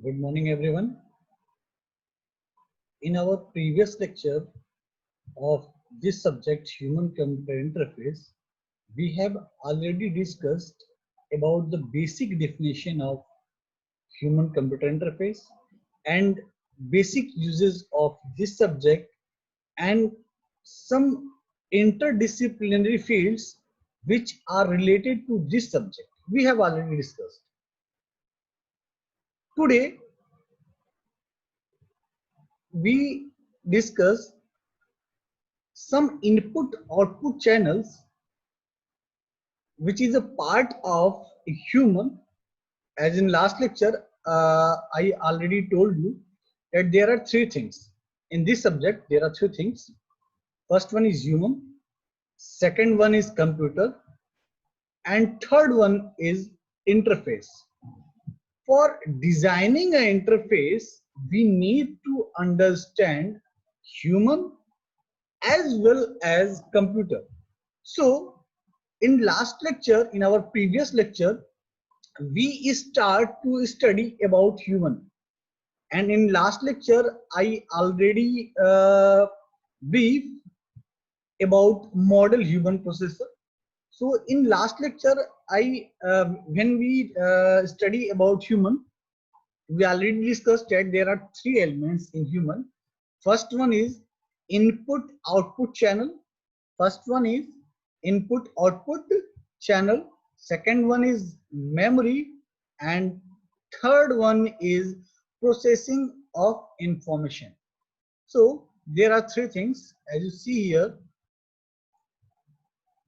Good morning, everyone. In our previous lecture of this subject, human-computer interface, we have already discussed about the basic definition of human-computer interface and basic uses of this subject and some interdisciplinary fields which are related to this subject. We have already discussed. Today, we discuss some input output channels which is a part of a human. As in last lecture I already told you that there are three things in this subject. There are three things. First one is human, second one is computer, and third one is interface. For designing an interface we need to understand human as well as computer. So in last lecture, in our previous lecture, we start to study about human, and in last lecture I already brief about model human processor. So in last lecture I when we study about human, we already discussed that there are three elements in human. First one is input output channel. First one is input output channel. Second one is memory, and third one is processing of information. So there are three things as you see here.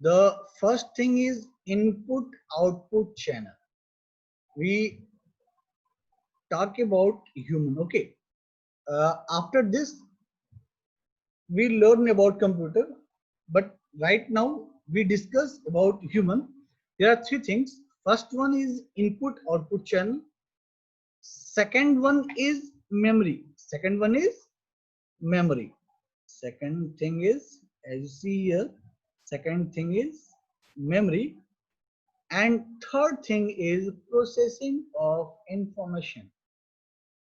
The first thing is input output channel. We talk about human. Okay. After this we learn about computer, but right now we discuss about human. There are three things. First one is input output channel, second one is memory, second thing is, as you see here, second thing is memory, and third thing is processing of information.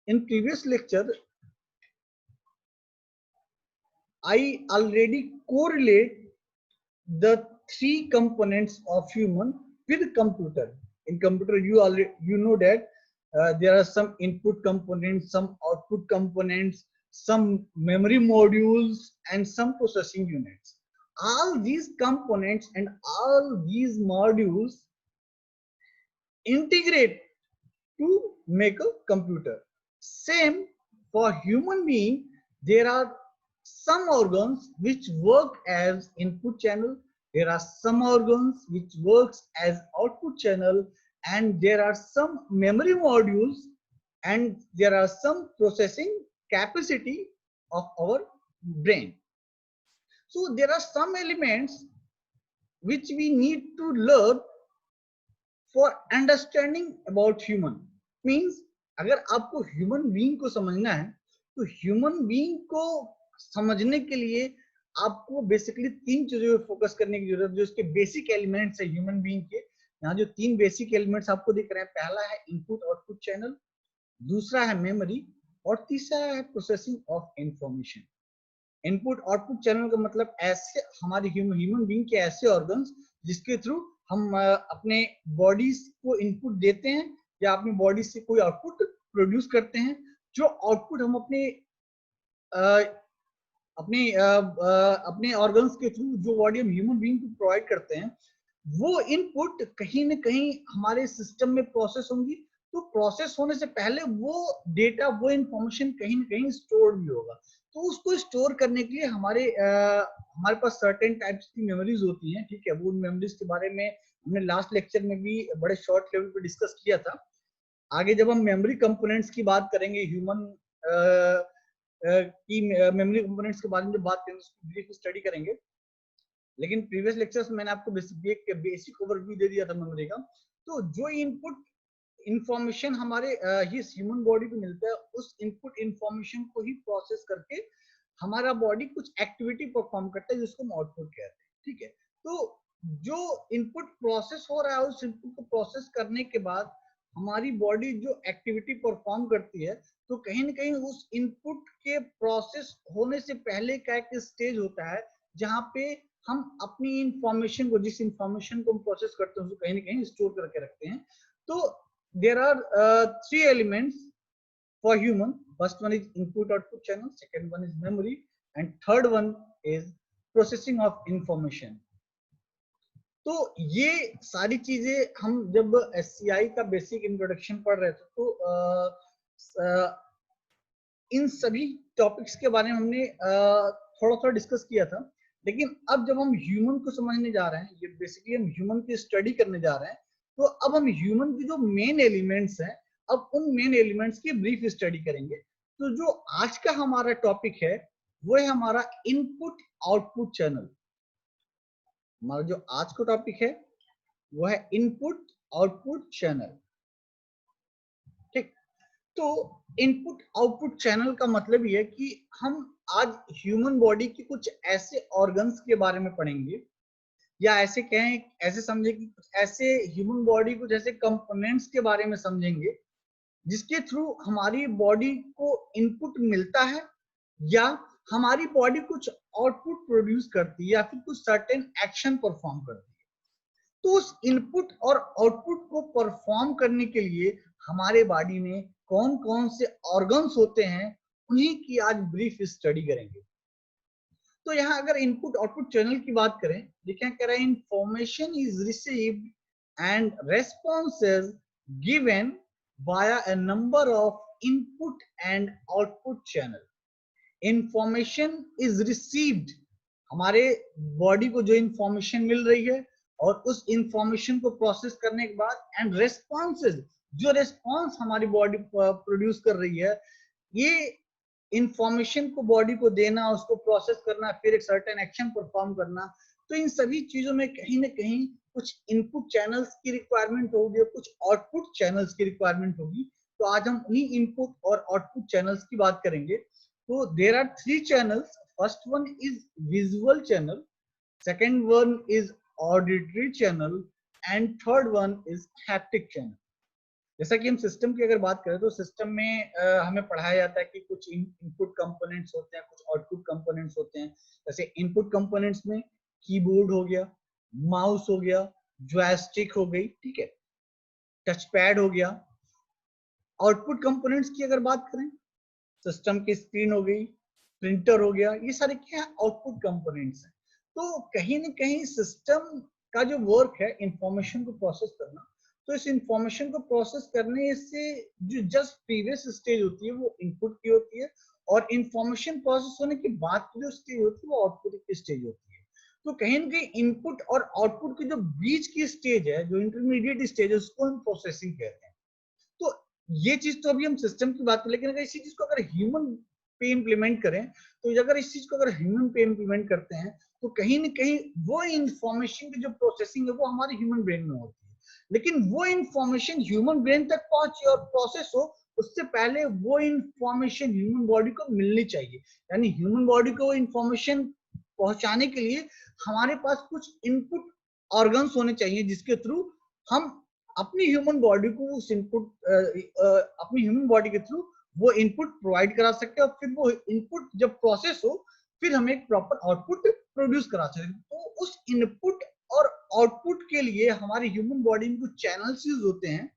In previous lecture I already correlate the three components of human with computer. In computer you already know that there are some input components, some output components, some memory modules, and some processing units. All these components and all these modules integrate to make a computer. Same for human being, there are some organs which work as input channel, there are some organs which works as output channel, and there are some memory modules, and there are some processing capacity of our brain. So there are some elements which we need to learn for understanding about human. Means अगर आपको human being को समझना है तो human being को समझने के लिए आपको बेसिकली तीन चीजों पे फोकस करने की जरूरत है, जो इसके बेसिक एलिमेंट्स है ह्यूमन बीइंग के. यहाँ जो तीन बेसिक एलिमेंट्स आपको दिख रहे हैं, पहला है इनपुट आउटपुट चैनल, दूसरा है मेमोरी, और तीसरा है processing of information. Input output channel का मतलब ऐसे हमारे ह्यूमन बीइंग के ऐसे ऑर्गन्स जिसके थ्रू हम अपने बॉडीज को इनपुट देते हैं या अपनी बॉडी से कोई आउटपुट प्रोड्यूस करते हैं. जो आउटपुट हम अपने ऑर्गन्स के थ्रू जो बॉडी हम ह्यूमन बीइंग को प्रोवाइड करते हैं, वो इनपुट कहीं ना कहीं हमारे सिस्टम में प्रोसेस होंगी. तो प्रोसेस होने से पहले वो डेटा, वो इंफॉर्मेशन कहीं ना कहीं स्टोर भी होगा. तो उसको स्टोर करने के लिए हमारे पास सर्टेन टाइप्स की मेमोरीज होती हैं. ठीक है, वो मेमोरीज के बारे में हमने लास्ट लेक्चर में भी बड़े शॉर्ट लेवल पे डिस्कस किया था. आगे जब हम मेमोरी कंपोनेंट्स की बात करेंगे, ह्यूमन की मेमोरी कंपोनेंट्स के बारे में जब बात करेंगे उसकी ब्रीफ स्टडी करेंगे. लेकिन प्रीवियस लेक्चर्स में मैंने आपको बेसिक ओवरव्यू दे दिया था मेमोरी का. तो जो इनपुट इंफॉर्मेशन हमारे ह्यूमन बॉडी को मिलता है, उस इनपुट इंफॉर्मेशन को ही प्रोसेस करके हमारा बॉडी कुछ एक्टिविटी परफॉर्म करता है जिसको हम आउटपुट कहते हैं. ठीक है, तो जो इनपुट प्रोसेस हो रहा है उस इनपुट को प्रोसेस करने के बाद हमारी बॉडी जो एक्टिविटी परफॉर्म करती है, तो कहीं ना कहीं उस इनपुट के प्रोसेस होने से पहले का एक स्टेज होता है जहां पे हम अपनी इंफॉर्मेशन को, जिस इंफॉर्मेशन को हम प्रोसेस करते हैं, उसको कहीं ना कहीं स्टोर करके रखते हैं। तो there are 3 elements for human. First one is input output channel, second one is memory, and third one is processing of information. तो ये सारी चीजें हम जब SCI का बेसिक इंट्रोडक्शन पढ़ रहे थे, तो इन सभी टॉपिक्स के बारे में हमने थोड़ा थोड़ा डिस्कस किया था। लेकिन अब जब हम ह्यूमन को समझने जा रहे हैं, ये बेसिकली हम ह्यूमन की स्टडी करने जा रहे हैं, तो अब हम ह्यूमन की जो मेन एलिमेंट्स हैं, अब उन मेन एलिमेंट्स की ब्रीफ स्टडी करेंगे। तो जो आज का हमारा टॉपिक है वो है हमारा इनपुट आउटपुट चैनल। हमारा जो आज का टॉपिक है वो है इनपुट आउटपुट चैनल। ठीक, तो इनपुट आउटपुट चैनल का मतलब ये है कि हम आज ह्यूमन बॉडी की कुछ ऐसे ऑर्गन्स के बारे में पढ़ेंगे, या ऐसे कहें, ऐसे समझे कि कुछ ऐसे ह्यूमन बॉडी कुछ ऐसे कंपोनेंट्स के बारे में समझेंगे जिसके थ्रू हमारी बॉडी को इनपुट मिलता है या हमारी बॉडी कुछ आउटपुट प्रोड्यूस करती है या फिर कुछ सर्टेन एक्शन परफॉर्म करती है। तो उस इनपुट और आउटपुट को परफॉर्म करने के लिए हमारे बॉडी में कौन कौन से ऑर्गन्स होते हैं, उन्हीं की आज ब्रीफ स्टडी करेंगे। तो यहाँ अगर इनपुट आउटपुट चैनल की बात करें, ये क्या कह रहा है, information is received and responses given via a number of input and output channel. Information is received, हमारे बॉडी को जो इंफॉर्मेशन मिल रही है और उस इंफॉर्मेशन को प्रोसेस करने के बाद, एंड रेस्पॉन्सेज, जो रेस्पॉन्स हमारी बॉडी प्रोड्यूस कर रही है, ये इंफॉर्मेशन को बॉडी को देना, उसको प्रोसेस करना, फिर एक सर्टेन एक्शन परफॉर्म करना। तो इन सभी चीजों में कहीं ना कहीं कुछ इनपुट चैनल्स की रिक्वायरमेंट होगी और कुछ आउटपुट चैनल्स की रिक्वायरमेंट होगी। तो आज हम उन्हीं इनपुट और आउटपुट चैनल्स की बात करेंगे। तो there are 3 channels. First one is visual channel, second one is auditory channel, and third one is haptic channel. जैसा कि हम सिस्टम की अगर बात करें, तो सिस्टम में हमें पढ़ाया जाता है कि कुछ इनपुट कंपोनेंट्स होते हैं, कुछ आउटपुट कंपोनेंट्स होते हैं। जैसे इनपुट कंपोनेंट्स में कीबोर्ड हो गया, माउस हो गया, जॉयस्टिक हो गई, ठीक है, टच पैड हो गया। आउटपुट कंपोनेंट्स की अगर बात करें, सिस्टम की स्क्रीन हो गई, प्रिंटर हो गया, ये सारे क्या आउटपुट कंपोनेंट्स हैं। तो कहीं ना कहीं सिस्टम का जो वर्क है इंफॉर्मेशन को प्रोसेस करना, तो इस इंफॉर्मेशन को प्रोसेस करने से जो जस्ट प्रीवियस स्टेज होती है वो इनपुट की होती है, और इंफॉर्मेशन प्रोसेस होने के बाद की जो स्टेज होती है वो आउटपुट की स्टेज होती है। तो कहीं ना कहीं इनपुट और आउटपुट के जो बीच की स्टेज है, जो इंटरमीडिएट स्टेज है, उसको हम प्रोसेसिंग कहते हैं। तो ये चीज तो अभी हम सिस्टम की बात करें, लेकिन अगर इसी चीज को अगर ह्यूमन पे इम्प्लीमेंट करें, तो अगर इस चीज को अगर ह्यूमन पे इम्प्लीमेंट करते हैं, तो कहीं ना कहीं वो इंफॉर्मेशन की जो प्रोसेसिंग है वो हमारे ह्यूमन ब्रेन में होती है। लेकिन वो इंफॉर्मेशन ह्यूमन ब्रेन तक पहुंचे और प्रोसेस हो, उससे पहले वो इंफॉर्मेशन ह्यूमन बॉडी को मिलनी चाहिए। यानी ह्यूमन बॉडी को इंफॉर्मेशन पहुंचाने के लिए हमारे पास कुछ इनपुट ऑर्गन्स होने चाहिए, जिसके थ्रू हम अपनी ह्यूमन बॉडी को उस इनपुट, अपनी ह्यूमन बॉडी के थ्रू वो इनपुट प्रोवाइड करा सकते हैं, और फिर वो इनपुट जब प्रोसेस हो, फिर हम एक प्रॉपर आउटपुट प्रोड्यूस करा सकते हैं। तो उस इनपुट और आउटपुट के लिए हमारी ह्यूमन बॉडी में कुछ चैनल्स यूज होते हैं।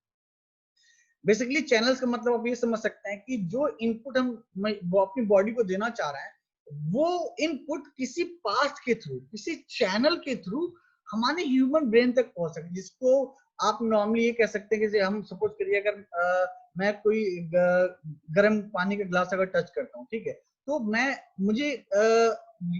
बेसिकली चैनल्स का मतलब आप ये समझ सकते हैं कि जो इनपुट हम वो अपनी बॉडी को देना चाह रहे हैं, वो इनपुट किसी पाथ के थ्रू, किसी चैनल के थ्रू हमारे ह्यूमन ब्रेन तक पहुंच सके, जिसको आप नॉर्मली ये कह सकते हैं कि हम सपोज करिए, अगर मैं कोई गर्म पानी का ग्लास अगर टच करता हूँ, ठीक है, तो मुझे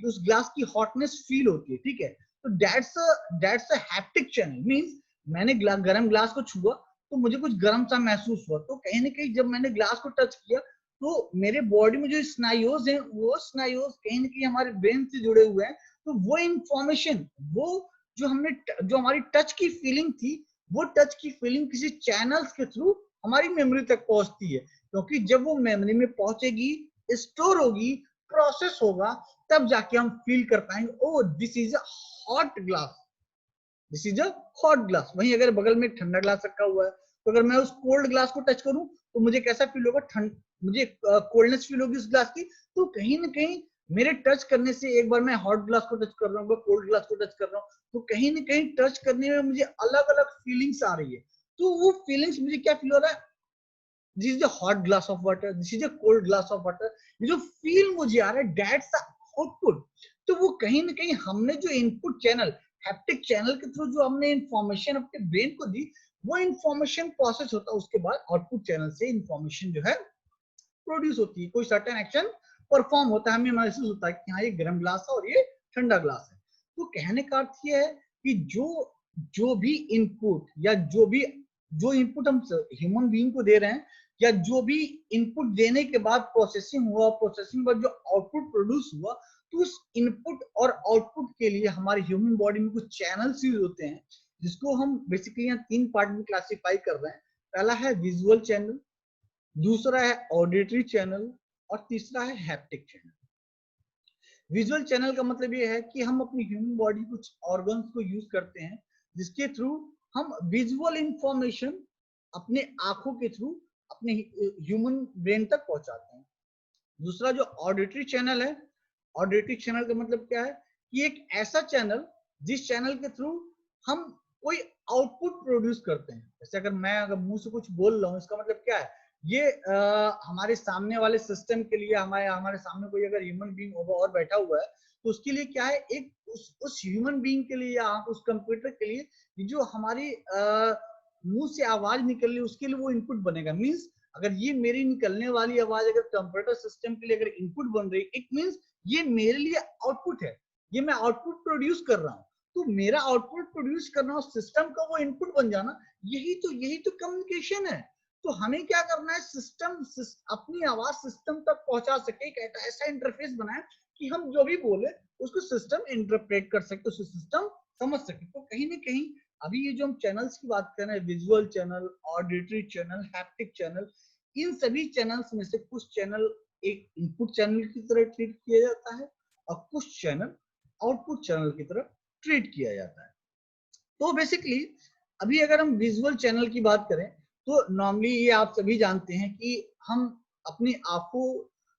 उस ग्लास की हॉटनेस फील होती है, ठीक है। तो that's a haptic channel, means मैंने गर्म ग्लास को छुआ तो मुझे कुछ गर्म सा महसूस हुआ। तो कहीं ना कहीं जब मैंने ग्लास को टच किया, तो मेरे बॉडी में जो स्नायुज हैं, वो स्नायुज कहीं ना कहीं हमारे ब्रेन से जुड़े हुए हैं। तो वो इंफॉर्मेशन, वो जो हमारी टच की फीलिंग थी, वो टच की फीलिंग किसी चैनल्स के थ्रू हमारी मेमोरी तक पहुंचती है, क्योंकि जब वो मेमोरी में पहुंचेगी, स्टोर होगी, प्रोसेस होगा, तब जाके हम फील कर पाएंगे, oh this is a hot glass, this is a hot glass. वहीं अगर बगल में ठंडा ग्लास रखा हुआ है, तो अगर मैं उस कोल्ड ग्लास को टच करूं तो मुझे कैसा फील होगा, ठंड, मुझे कोल्डनेस फील होगी उस ग्लास की। तो कहीं ना कहीं मेरे टच करने से, एक बार मैं हॉट ग्लास को टच कर रहा हूँ, कोल्ड ग्लास को टच कर रहा हूँ, तो कहीं ना कहीं टच करने में मुझे अलग अलग फीलिंग्स आ रही है। तो वो फीलिंग्स मुझे क्या फील हो रहा है, this is a hot glass of water, this is a cold glass of water, ये जो फील मुझे आ रहा है दैट्स द आउटपुट। तो वो कहीं ना कहीं हमने जो इनपुट चैनल, हैप्टिक चैनल के थ्रू जो हमने इंफॉर्मेशन अपने ब्रेन को दी, वो इंफॉर्मेशन प्रोसेस होता है, उसके बाद आउटपुट चैनल से इंफॉर्मेशन जो है प्रोड्यूस होती है, कोई सर्टेन एक्शन परफॉर्म होता है, हमें महसूस होता है कि हाँ ये गर्म ग्लास है और ये ठंडा ग्लास है। तो कहने का अर्थ ये है कि जो भी इनपुट या जो इनपुट हम ह्यूमन बीइंग को दे रहे हैं, या जो भी इनपुट देने के बाद प्रोसेसिंग हुआ, प्रोसेसिंग के बाद जो आउटपुट प्रोड्यूस हुआ, तो उस इनपुट और आउटपुट के लिए हमारे ह्यूमन बॉडी में कुछ चैनल्स यूज होते हैं, जिसको हम बेसिकली यहाँ 3 पार्ट में क्लासिफाई कर रहे हैं। पहला है विजुअल चैनल, दूसरा है ऑडिटरी चैनल, और तीसरा है हैप्टिक चैनल। विजुअल चैनल का मतलब ये है कि हम अपनी ह्यूमन बॉडी कुछ ऑर्गन्स को यूज करते हैं, जिसके थ्रू हम विजुअल इंफॉर्मेशन अपने आंखों के थ्रू अपने ह्यूमन ब्रेन तक पहुंचाते हैं। दूसरा जो ऑडिटरी चैनल है, ऑडिटरी चैनल का मतलब क्या है कि एक ऐसा चैनल जिस चैनल के थ्रू हम कोई आउटपुट प्रोड्यूस करते हैं। जैसे अगर मुंह से कुछ बोल रहा हूँ, इसका मतलब क्या है, ये हमारे सामने वाले सिस्टम के लिए, हमारे सामने कोई अगर ह्यूमन बीइंग और बैठा हुआ है, तो उसके लिए क्या है, एक उस ह्यूमन बीइंग के लिए या उस कंप्यूटर के लिए जो हमारी मुंह से आवाज निकल रही है, उसके लिए वो इनपुट बनेगा। मीन्स अगर ये मेरी निकलने वाली आवाज अगर कंप्यूटर सिस्टम के लिए अगर इनपुट बन रही है, इट मीन्स ये मेरे लिए आउटपुट है, ये मैं आउटपुट प्रोड्यूस कर रहा हूँ। तो मेरा आउटपुट प्रोड्यूस करना और सिस्टम का वो इनपुट बन जाना, यही तो कम्युनिकेशन है। तो हमें क्या करना है, सिस्टम अपनी आवाज सिस्टम तक पहुंचा सके, एक ऐसा इंटरफेस बनाए कि हम जो भी बोले उसको सिस्टम इंटरप्रेट कर सके, उसको सिस्टम समझ सके। तो कहीं ना कहीं अभी ये जो हम चैनल्स की बात कर रहे हैं, visual channel, auditory channel, haptic channel, इन सभी चैनल्स में से कुछ चैनल एक इनपुट चैनल की तरह ट्रीट किया जाता है और कुछ चैनल आउटपुट चैनल की तरह ट्रीट किया जाता है। तो बेसिकली अभी अगर हम विजुअल चैनल की बात करें, तो नॉर्मली ये आप सभी जानते हैं कि हम अपनी आंखों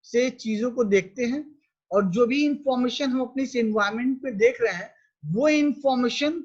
से चीजों को देखते हैं, और जो भी इंफॉर्मेशन हम अपने एनवायरमेंट पे देख रहे हैं, वो इंफॉर्मेशन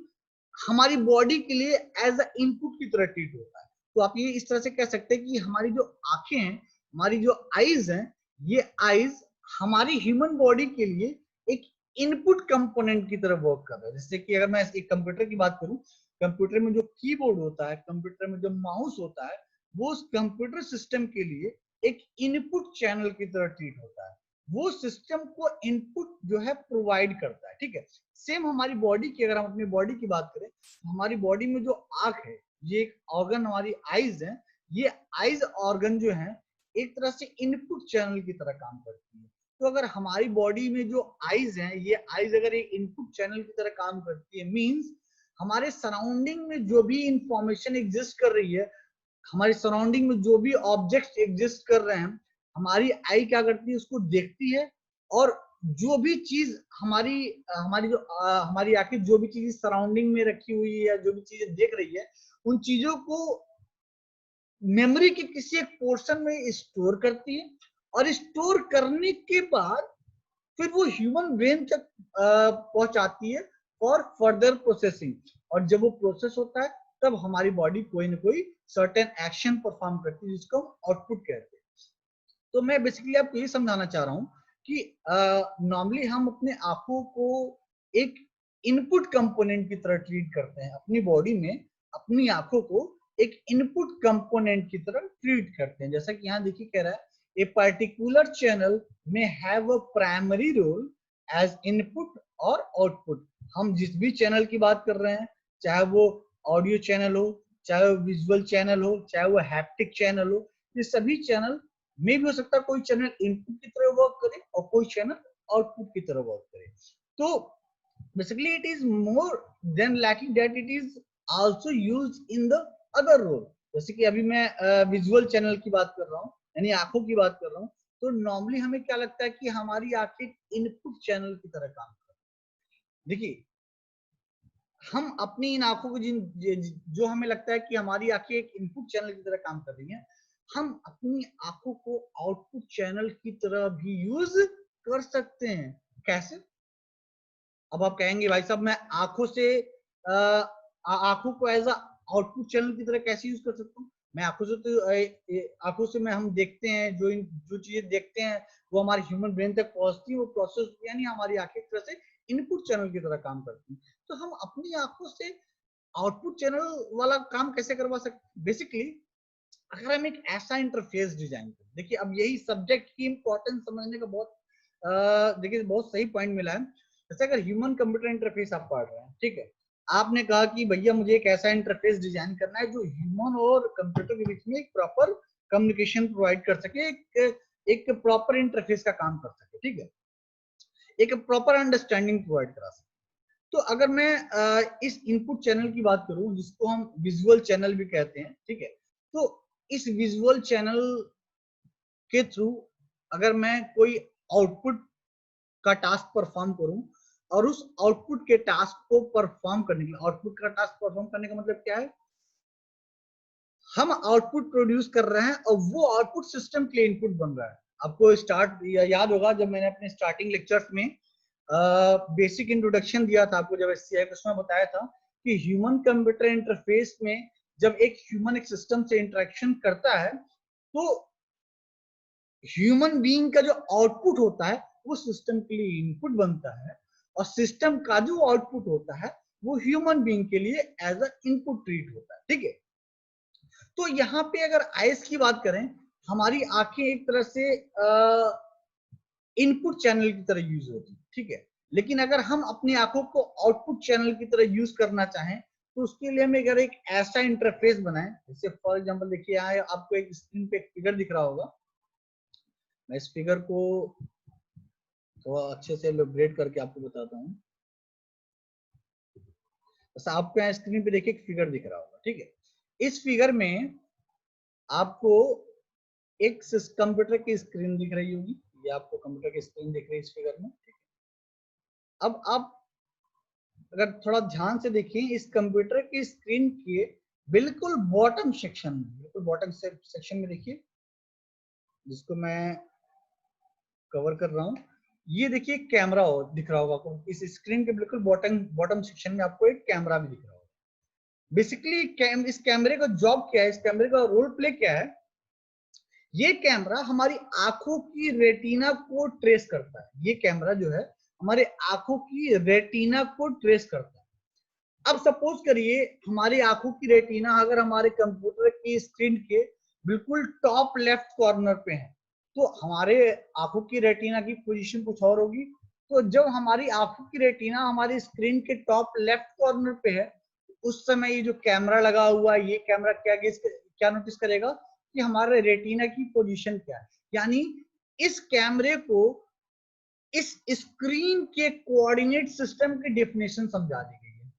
हमारी बॉडी के लिए एज अ इनपुट की तरह ट्रीट होता है। तो आप ये इस तरह से कह सकते हैं कि हमारी जो आंखें हैं, हमारी जो आईज हैं, ये आईज हमारी ह्यूमन बॉडी के लिए एक इनपुट कंपोनेंट की तरह वर्क कर रहा है। जैसे कि अगर मैं एक कंप्यूटर की बात करूं, कंप्यूटर में जो कीबोर्ड होता है, कंप्यूटर में जो माउस होता है, वो उस कंप्यूटर सिस्टम के लिए एक इनपुट चैनल की तरह ट्रीट होता है, वो सिस्टम को इनपुट जो है प्रोवाइड करता है। ठीक है, सेम हमारी बॉडी की, अगर हम अपनी बॉडी की बात करें, हमारी बॉडी में जो आंख है, ये एक ऑर्गन, हमारी आईज है, ये आईज ऑर्गन जो है एक तरह से इनपुट चैनल की तरह काम करती है। तो अगर हमारी बॉडी में जो आईज हैं, ये आईज अगर एक इनपुट चैनल की तरह काम करती है, मींस हमारे सराउंडिंग में जो भी इंफॉर्मेशन एग्जिस्ट कर रही है, हमारे सराउंडिंग में जो भी ऑब्जेक्ट्स एग्जिस्ट कर रहे हैं, हमारी आई क्या करती है, उसको देखती है, और जो भी चीज हमारी आंखें जो भी चीज सराउंडिंग में रखी हुई है या जो भी चीजें देख रही है, उन चीजों को मेमोरी के किसी एक पोर्शन में स्टोर करती है, और स्टोर करने के बाद फिर वो ह्यूमन ब्रेन तक पहुंचाती है फॉर फर्दर प्रोसेसिंग। और जब वो प्रोसेस होता है, तब हमारी बॉडी कोई ना कोई सर्टेन एक्शन परफॉर्म करती है, जिसको हम आउटपुट कहते हैं। तो मैं बेसिकली आपको ये समझाना चाह रहा हूँ कि नॉर्मली हम अपने आंखों को एक इनपुट कंपोनेंट की तरह ट्रीट करते हैं, अपनी बॉडी में अपनी आंखों को एक इनपुट कंपोनेंट की तरह ट्रीट करते हैं। जैसा कि यहाँ देखिए कह रहा है, ए पर्टिकुलर चैनल में have a primary role as input और आउटपुट। हम जिस भी चैनल की बात कर रहे हैं, चाहे वो ऑडियो चैनल हो, चाहे वो विजुअल चैनल हो, चाहे वो हैप्टिक चैनल हो, ये सभी चैनल में भी हो सकता है कोई चैनल इनपुट की तरह वर्क करे और कोई चैनल आउटपुट की तरह वर्क करे। तो basically it is more than lacking that it is also used in the other role. जैसे कि अभी मैं विजुअल चैनल की बात कर रहा हूँ, यानी आंखों की बात कर रहा हूँ, तो नॉर्मली हमें क्या लगता है कि हमारी आंखें इनपुट चैनल की तरह काम करती है। देखिए, हम अपनी इन आंखों को जो हमें लगता है कि हमारी आंखें एक इनपुट चैनल की तरह काम कर रही हैं, हम अपनी आंखों को आउटपुट चैनल की तरह भी यूज कर सकते हैं। कैसे? अब आप कहेंगे भाई साहब मैं आंखों से आंखों को एज अ आउटपुट चैनल की तरह कैसे यूज कर सकता हूँ? मैं आंखों से तो आंखों से में हम देखते हैं, जो चीजें देखते हैं वो हमारे ह्यूमन ब्रेन तक पहुंचती है, वो प्रोसेस यानी हमारी आंखें एक तरह से इनपुट चैनल की तरह काम करती हैं। तो हम अपनी आंखों से आउटपुट चैनल वाला काम कैसे करवा सकते? बेसिकली अगर हम एक ऐसा इंटरफेस डिजाइन करें, देखिए अब यही सब्जेक्ट की इंपॉर्टेंस समझने का बहुत देखिए बहुत सही पॉइंट मिला है। जैसे अगर ह्यूमन कंप्यूटर इंटरफेस आप पढ़ रहे हैं, ठीक है, आपने कहा कि भैया मुझे एक ऐसा इंटरफेस डिजाइन करना है जो ह्यूमन और कंप्यूटर के बीच में एक प्रॉपर कम्युनिकेशन प्रोवाइड कर सके, एक प्रॉपर इंटरफेस का काम कर सके, ठीक है, एक प्रॉपर अंडरस्टैंडिंग प्रोवाइड करा सके। तो अगर मैं इस इनपुट चैनल की बात करूं जिसको हम विजुअल चैनल भी कहते हैं, ठीक है, तो इस विजुअल चैनल के थ्रू अगर मैं कोई आउटपुट का टास्क परफॉर्म करूं, और उस आउटपुट के टास्क को परफॉर्म करने के लिए, आउटपुट का टास्क परफॉर्म करने का मतलब क्या है? हम आउटपुट प्रोड्यूस कर रहे हैं और वो आउटपुट सिस्टम के लिए इनपुट बन रहा है। आपको याद होगा जब मैंने अपने स्टार्टिंग लेक्चर्स में बेसिक इंट्रोडक्शन दिया था आपको, जब एससीआई उसमें बताया था कि ह्यूमन कंप्यूटर इंटरफेस में जब एक ह्यूमन एक सिस्टम से इंटरेक्शन करता है तो ह्यूमन बीइंग का जो आउटपुट होता है वो सिस्टम के लिए इनपुट बनता है, और सिस्टम का जो आउटपुट होता है वो ह्यूमन बीइंग के लिए एज अ इनपुट ट्रीट होता है, ठीक है। तो यहाँ पे अगर आइस की बात करें, हमारी आंखें एक तरह से इनपुट चैनल की तरह यूज होती है, ठीक है, लेकिन अगर हम अपनी आंखों को आउटपुट चैनल की तरह यूज करना चाहें तो उसके लिए हमें अगर एक ऐसा इंटरफेस बनाएं, जैसे फॉर एग्जांपल देखिए यहाँ आपको एक स्क्रीन पे एक फिगर दिख रहा होगा। मैं इस फिगर को थोड़ा अच्छे से इलैबोरेट करके आपको बताता हूँ। जैसा आपको यहाँ स्क्रीन पे देखिए एक फिगर दिख रहा होगा, ठीक है, इस फिगर में आपको एक कंप्यूटर की स्क्रीन दिख रही होगी, ये आपको कंप्यूटर की स्क्रीन दिख रही है इस फिगर में, ठीक है। अब आप अगर थोड़ा ध्यान से देखें इस कंप्यूटर की स्क्रीन के बिल्कुल बॉटम सेक्शन में, बिल्कुल बॉटम सेक्शन में देखिए, जिसको मैं कवर कर रहा हूँ, ये देखिए कैमरा दिख रहा होगा आपको। इस स्क्रीन के बिल्कुल बॉटम बॉटम सेक्शन में आपको एक कैमरा भी दिख रहा होगा। बेसिकली इस कैमरे का जॉब क्या है, इस कैमरे का रोल प्ले क्या है? ये कैमरा हमारी आंखों की रेटिना को ट्रेस करता है। ये कैमरा जो है हमारे आंखों की रेटिना को ट्रेस करता है। अब सपोज करिए हमारी आंखों की रेटिना अगर हमारे कंप्यूटर की स्क्रीन के बिल्कुल टॉप लेफ्ट कॉर्नर पे है, तो हमारे आंखों की रेटिना की पोजीशन कुछ और होगी। तो जब हमारी आंखों की रेटिना हमारी स्क्रीन के टॉप लेफ्ट कॉर्नर पे है, उस समय ये जो कैमरा लगा हुआ है, ये कैमरा क्या नोटिस करेगा कि हमारे रेटिना की पोजीशन क्या है। यानी इस कैमरे को इस स्क्रीन के कोऑर्डिनेट सिस्टम की डेफिनेशन समझा दी गई है।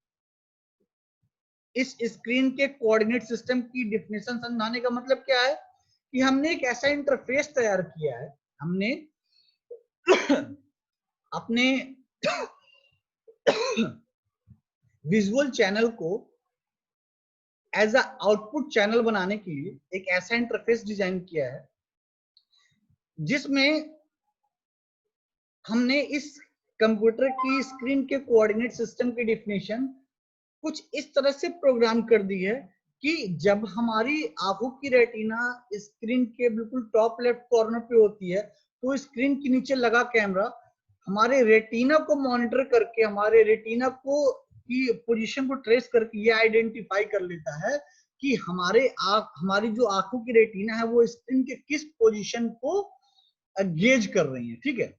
इस स्क्रीन के कोऑर्डिनेट सिस्टम की डेफिनेशन समझाने का मतलब क्या है कि हमने एक ऐसा इंटरफेस तैयार किया है, हमने अपने विजुअल चैनल को एज अ आउटपुट चैनल बनाने के लिए एक ऐसा इंटरफेस डिजाइन किया है जिसमें हमने इस कंप्यूटर की स्क्रीन के कोऑर्डिनेट सिस्टम की डेफिनेशन कुछ इस तरह से प्रोग्राम कर दी है कि जब हमारी आंखों की रेटिना स्क्रीन के बिल्कुल टॉप लेफ्ट कॉर्नर पे होती है, तो स्क्रीन के नीचे लगा कैमरा हमारे रेटिना को मॉनिटर करके, हमारे रेटिना को की पोजीशन को ट्रेस करके ये आइडेंटिफाई कर लेता है कि हमारी जो आंखों की रेटिना है वो स्क्रीन के किस पोजीशन को गेज कर रही है, ठीक है।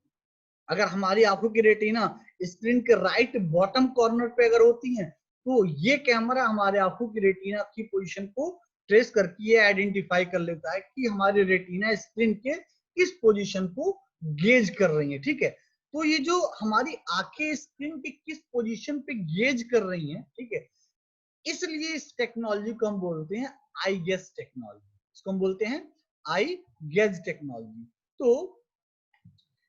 अगर हमारी आंखों की रेटिना स्क्रीन के राइट बॉटम कॉर्नर पे अगर होती है, तो ये कैमरा हमारे आंखों की रेटिना की पोजीशन को ट्रेस करके ये आइडेंटिफाई कर लेता है कि हमारी रेटिना स्क्रीन के किस पोजीशन को गेज कर रही है, ठीक है। तो ये जो हमारी आंखें स्क्रीन के किस पोजीशन पे गेज कर रही हैं, ठीक है, इसलिए इस टेक्नोलॉजी को हम बोलते हैं आई गेज टेक्नोलॉजी। इसको हम बोलते हैं आई गेज टेक्नोलॉजी। तो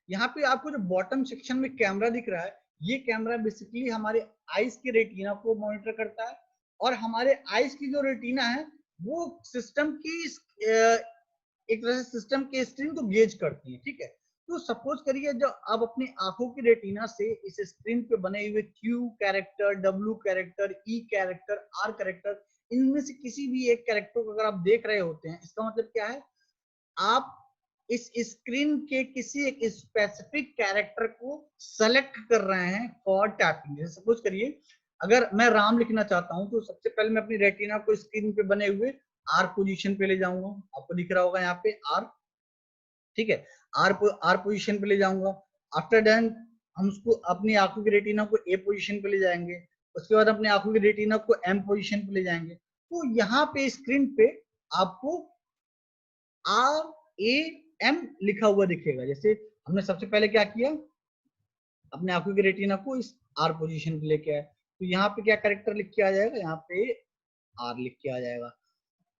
यहाँ पे आपको जो बॉटम सेक्शन में कैमरा दिख रहा है, ये कैमरा बेसिकली हमारे आईज के रेटिना को मॉनिटर करता है और हमारे आईज की जो रेटिना है वो सिस्टम की एक तरह से सिस्टम के स्क्रीन को गेज करती है, ठीक है। तो सपोज करिए जो आप अपनी आंखों की रेटिना से इस स्क्रीन पे बने हुए Q character, W character, E character, R character, इनमें से किसी भी एक कैरेक्टर को अगर आप देख रहे होते हैं, इसका मतलब क्या है, आप इस स्क्रीन के किसी एक स्पेसिफिक कैरेक्टर को सेलेक्ट कर रहे हैं फॉर टैपिंग। जैसे सपोज करिए अगर मैं राम लिखना चाहता हूं तो सबसे पहले मैं अपनी रेटिना को स्क्रीन पे बने हुए आर पोजीशन पे ले जाऊंगा, आपको दिख रहा होगा यहाँ पे आर, ठीक है। आर पोजीशन पे ले जाऊंगा। आफ्टर देन हम उसको अपनी आंखों की रेटिना को ए पोजीशन पे ले जाएंगे, उसके बाद अपनी आंखों की रेटिना को एम पोजीशन पे ले जाएंगे। तो यहाँ पे स्क्रीन पे आपको आर ए एम लिखा हुआ दिखेगा। जैसे हमने सबसे पहले क्या किया, अपने आंखों की रेटिना को इस आर पोजीशन पे लेके आए, तो यहाँ पे क्या कैरेक्टर लिख के आ जाएगा, यहाँ पे आर लिख के आ जाएगा।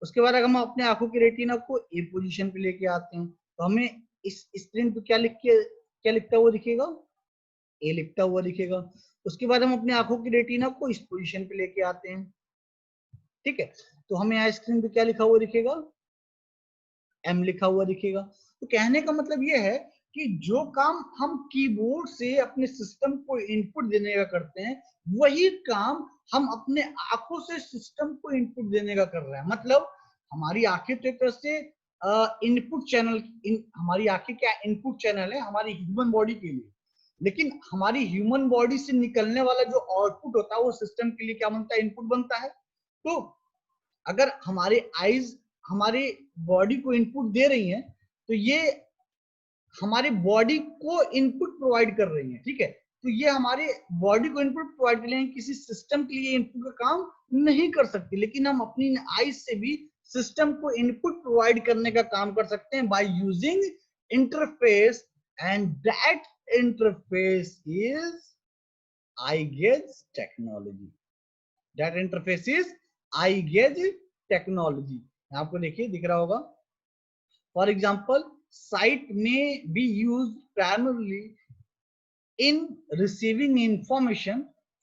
उसके बाद अगर हम अपने आंखों की रेटिना को ए पोजीशन पे लेके आते हैं तो हमें इस स्क्रीन पे क्या लिखता हुआ दिखेगा, ए लिखता हुआ दिखेगा। उसके बाद हम अपने आंखों की रेटिना को इस पोजीशन पे लेके आते हैं, ठीक है, तो हमें यहाँ स्क्रीन पे क्या लिखा हुआ दिखेगा, एम लिखा हुआ दिखेगा। तो कहने का मतलब ये है कि जो काम हम कीबोर्ड से अपने सिस्टम को इनपुट देने का करते हैं, वही काम हम अपने आंखों से सिस्टम को इनपुट देने का कर रहे हैं। मतलब हमारी आंखें तो एक तरह से इनपुट चैनल, हमारी आंखें क्या इनपुट चैनल है हमारी ह्यूमन बॉडी के लिए, लेकिन हमारी ह्यूमन बॉडी से निकलने वाला जो आउटपुट होता है वो सिस्टम के लिए क्या बनता है, इनपुट बनता है। तो अगर हमारे आईज हमारे बॉडी को इनपुट दे रही हैं तो ये हमारे बॉडी को इनपुट प्रोवाइड कर रही हैं, ठीक है। तो ये हमारे बॉडी को इनपुट प्रोवाइड कर रही हैं, किसी सिस्टम के लिए इनपुट का काम नहीं कर सकती, लेकिन हम अपनी आईज से भी सिस्टम को इनपुट प्रोवाइड करने का काम कर सकते हैं by using interface, and that interface is I gauge technology. That interface is I gauge technology. आपको देखिए दिख रहा होगा, फॉर एग्जाम्पल साइट में B use primarily in receiving information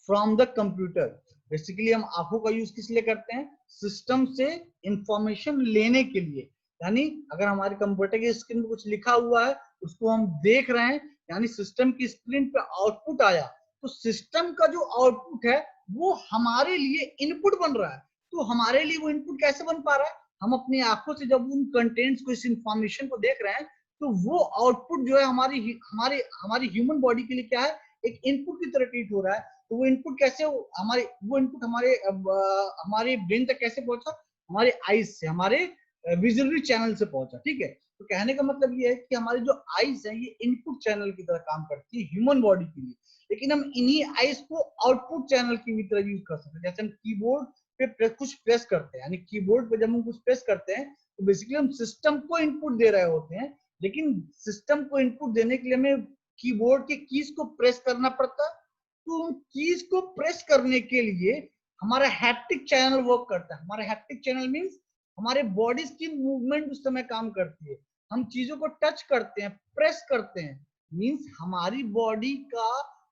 from the computer. Basically हम आंखों का यूज किस लिए करते हैं, सिस्टम से इंफॉर्मेशन लेने के लिए। यानी अगर हमारे कंप्यूटर की स्क्रीन पर कुछ लिखा हुआ है उसको हम देख रहे हैं, यानी सिस्टम की स्क्रीन पे आउटपुट आया, तो सिस्टम का जो आउटपुट है वो हमारे लिए इनपुट बन रहा है। तो हमारे लिए वो इनपुट कैसे बन पा रहा है, हम अपनी आंखों से जब उन कंटेंट्स को, इस इंफॉर्मेशन को देख रहे हैं, तो वो आउटपुट जो है हमारी हमारे हमारी ह्यूमन बॉडी के लिए क्या है, एक इनपुट की तरह ट्रीट हो रहा है। तो वो इनपुट कैसे हमारे वो इनपुट हमारे ब्रेन तक कैसे पहुंचा, हमारे आईज से, हमारे विजुअल चैनल से पहुंचा, ठीक है। तो कहने का मतलब ये है कि हमारी जो आईज है ये इनपुट चैनल की तरह काम करती है ह्यूमन बॉडी के लिए, लेकिन हम इन्हीं आईज को आउटपुट चैनल की तरह यूज कर सकते हैं। जैसे हम कीबोर्ड पे कुछ प्रेस करते हैं, यानी कीबोर्ड पे जब हम कुछ प्रेस करते हैं तो बेसिकली हम सिस्टम को इनपुट दे रहे होते हैं, लेकिन सिस्टम को इनपुट देने के लिए हमें कीबोर्ड के कीज को प्रेस करना पड़ता है। तो उन कीज को प्रेस करने के लिए हमारा हैप्टिक चैनल वर्क करता है। हमारा हैप्टिक चैनल मींस हमारे बॉडीज की मूवमेंट उस समय काम करती है, हम चीजों को टच करते हैं, प्रेस करते हैं, मींस हमारी बॉडी का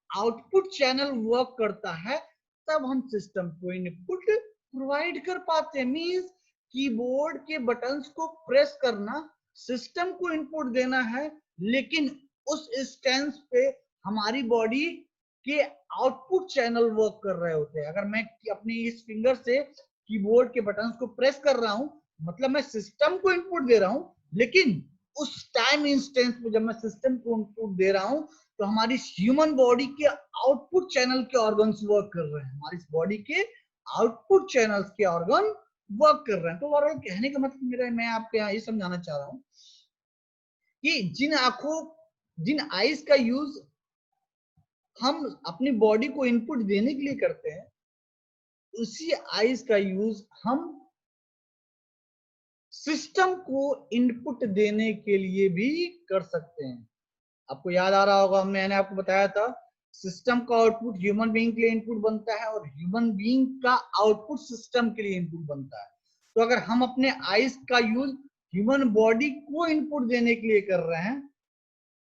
आउटपुट चैनल वर्क करता है, तब हम सिस्टम को इनपुट प्रोवाइड कर पाते हैं। मींस कीबोर्ड के बटन्स को प्रेस करना सिस्टम को इनपुट देना है, लेकिन उस इंस्टेंस पे हमारी बॉडी के आउटपुट चैनल वर्क कर रहे होते हैं। अगर मैं अपनी इस फिंगर से कीबोर्ड के बटन्स को प्रेस कर रहा हूं, मतलब मैं सिस्टम को इनपुट दे रहा हूं, लेकिन उस टाइम इंस्टेंस पे जब मैं सिस्टम को इनपुट दे रहा हूं तो हमारी ह्यूमन बॉडी के आउटपुट चैनल के ऑर्गन्स वर्क कर रहे हैं, हमारी बॉडी के आउटपुट चैनल्स के ऑर्गन वर्क कर रहे हैं। तो ओवरऑल कहने का मतलब मेरा, मैं आपको यहाँ ये समझाना चाह रहा हूं कि जिन आईज का यूज हम अपनी बॉडी को इनपुट देने के लिए करते हैं, उसी आईज का यूज हम सिस्टम को इनपुट देने के लिए भी कर सकते हैं। आपको याद आ रहा होगा, मैंने आपको बताया था सिस्टम का आउटपुट ह्यूमन बीइंग के लिए इनपुट बनता है और ह्यूमन बीइंग का आउटपुट सिस्टम के लिए इनपुट बनता है। तो अगर हम अपने आईज का यूज ह्यूमन बॉडी को इनपुट देने के लिए कर रहे हैं,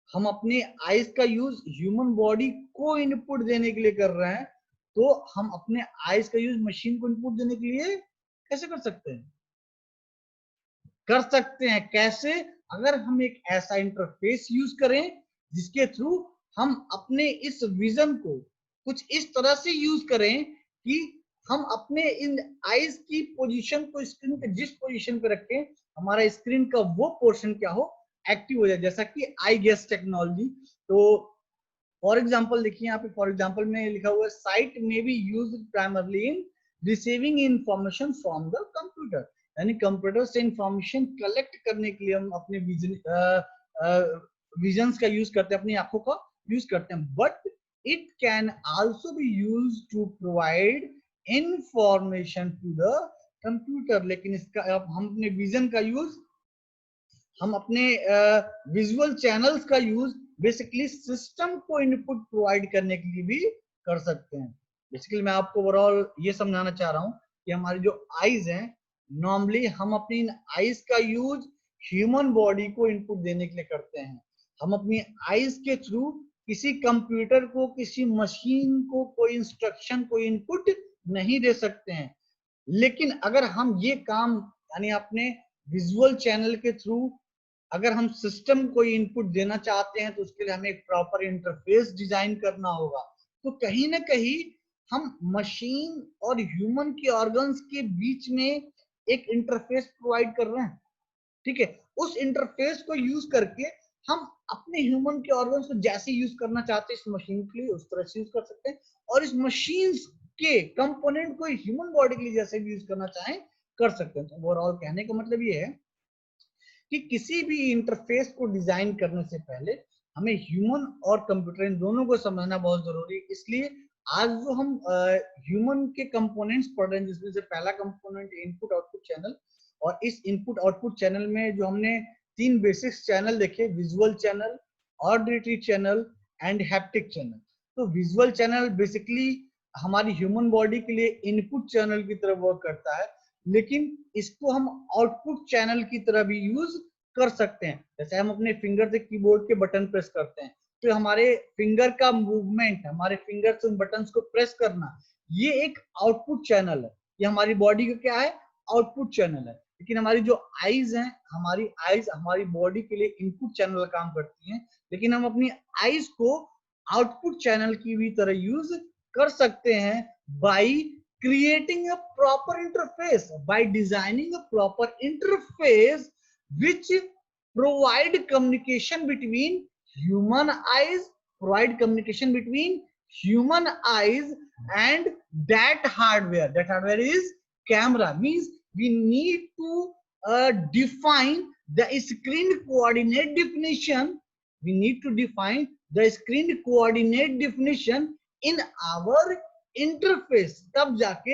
हम अपने आईज का यूज ह्यूमन बॉडी को इनपुट देने के लिए कर रहे हैं, तो हम अपने आईज का यूज मशीन को इनपुट देने के लिए कैसे कर सकते हैं? कर सकते हैं कैसे? अगर हम एक ऐसा इंटरफेस यूज करें जिसके थ्रू हम अपने इस विजन को कुछ इस तरह से यूज करें कि हम अपने इन आईज की पोजीशन को स्क्रीन के जिस पोजीशन पे रखें, हमारा स्क्रीन का वो पोर्शन क्या हो, एक्टिव हो जाए, जैसा कि आई गेस टेक्नोलॉजी। तो फॉर एग्जाम्पल देखिए यहाँ पे, फॉर एग्जाम्पल में लिखा हुआ है साइट में B use primarily in receiving information from the computer, यानी कंप्यूटर से इंफॉर्मेशन कलेक्ट करने के लिए हम अपने विजन्स का यूज करते हैं, अपनी आंखों का यूज करते हैं। But it can also be use to provide information to the computer, लेकिन इसका हम अपने विजन का यूज, हम अपने विजुअल चैनल्स का यूज बेसिकली सिस्टम को इनपुट प्रोवाइड करने के लिए भी कर सकते हैं। बेसिकली मैं आपको ओवरऑल ये समझाना चाह रहा हूँ कि हमारी जो आईज हैं, नॉर्मली हम अपनी इन आईज का यूज ह्यूमन बॉडी को इनपुट देने के लिए करते हैं। हम अपनी आईज के थ्रू किसी कंप्यूटर को, किसी मशीन को कोई इंस्ट्रक्शन, कोई इनपुट नहीं दे सकते हैं। लेकिन अगर हम ये काम यानी अपने विजुअल चैनल के थ्रू अगर हम सिस्टम को इनपुट देना चाहते हैं, तो उसके लिए हमें एक प्रॉपर इंटरफेस डिजाइन करना होगा। तो कहीं ना कहीं हम मशीन और ह्यूमन के ऑर्गन्स के बीच में एक इंटरफेस प्रोवाइड कर रहे हैं, ठीक है। उस इंटरफेस को यूज करके हम अपने ह्यूमन के ऑर्गन्स को जैसे यूज करना चाहते हैं इस मशीन के लिए, उस तरह से यूज कर सकते हैं, और इस मशीन के कंपोनेंट को ह्यूमन बॉडी के लिए जैसे भी यूज करना चाहें कर सकते हैं। तो ओवरऑल कहने का मतलब ये है कि किसी भी इंटरफेस को डिजाइन करने से पहले हमें ह्यूमन और कंप्यूटर इन दोनों को समझना बहुत जरूरी है। इसलिए आज जो हम ह्यूमन के कंपोनेंट्स पढ़ रहे हैं, जिसमें से पहला कंपोनेंट इनपुट आउटपुट चैनल, और इस इनपुट आउटपुट चैनल में जो हमने तीन बेसिक चैनल देखे, visual channel, auditory channel and haptic channel. तो विजुअल चैनल बेसिकली हमारी ह्यूमन बॉडी के लिए इनपुट चैनल की तरह वर्क करता है, लेकिन इसको हम आउटपुट चैनल की तरह भी यूज कर सकते हैं। जैसे हम अपने फिंगर से कीबोर्ड के बटन प्रेस करते हैं, तो हमारे फिंगर का मूवमेंट, हमारे फिंगर से उन बटन्स को प्रेस करना, ये एक आउटपुट चैनल है। ये हमारी बॉडी का क्या है? आउटपुट चैनल है। लेकिन हमारी जो आईज हैं, हमारी आईज हमारी बॉडी के लिए इनपुट चैनल का काम करती हैं, लेकिन हम अपनी आईज को आउटपुट चैनल की भी तरह यूज कर सकते हैं by creating a proper interface, by designing a proper interface which provide communication between human eyes, provide communication between human eyes and that hardware. That hardware is camera. Means we need to define the screen coordinate definition. We need to define the screen coordinate definition in our interface, तब जाके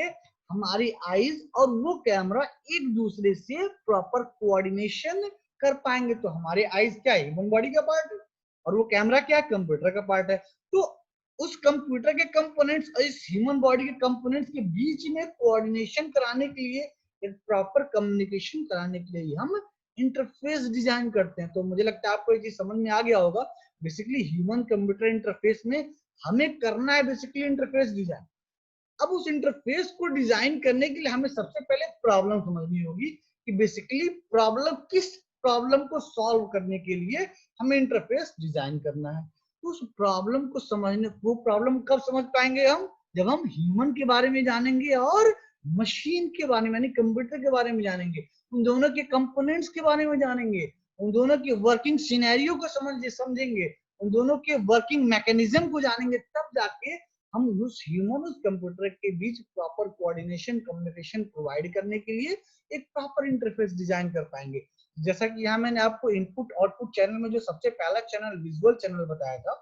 हमारी eyes और वो camera एक दूसरे से proper coordination कर पाएंगे। तो हमारे आईज क्या है? ह्यूमन बॉडी का पार्ट है, और वो कैमरा क्या है? कंप्यूटर का पार्ट है। तो उस कंप्यूटर के कंपोनेंट्स और इस ह्यूमन बॉडी के कंपोनेंट्स के बीच में कोऑर्डिनेशन कराने के लिए, एक प्रॉपर कम्युनिकेशन कराने के लिए हम इंटरफेस डिजाइन करते हैं। तो मुझे लगता है आपको ये चीज समझ में आ गया होगा। बेसिकली ह्यूमन कंप्यूटर इंटरफेस में हमें करना है बेसिकली इंटरफेस डिजाइन। अब उस इंटरफेस को डिजाइन करने के लिए हमें सबसे पहले प्रॉब्लम समझनी होगी कि बेसिकली किस प्रॉब्लम को सॉल्व करने के लिए हमें इंटरफेस डिजाइन करना है। तो उस प्रॉब्लम को समझने, वो प्रॉब्लम कब समझ पाएंगे हम? जब हम ह्यूमन के बारे में जानेंगे और मशीन के बारे में, यानी कंप्यूटर के बारे में जानेंगे, उन दोनों के कंपोनेंट्स के बारे में जानेंगे, उन दोनों की वर्किंग सिनेरियो को समझेंगे, उन दोनों के वर्किंग मैकेनिज्म को जानेंगे, तब जाके हम उस ह्यूमन उस कंप्यूटर के बीच प्रॉपर कोऑर्डिनेशन, कम्युनिकेशन प्रोवाइड करने के लिए एक प्रॉपर इंटरफेस डिजाइन कर पाएंगे। जैसा कि यहाँ मैंने आपको इनपुट आउटपुट चैनल में जो सबसे पहला चैनल विजुअल चैनल बताया था,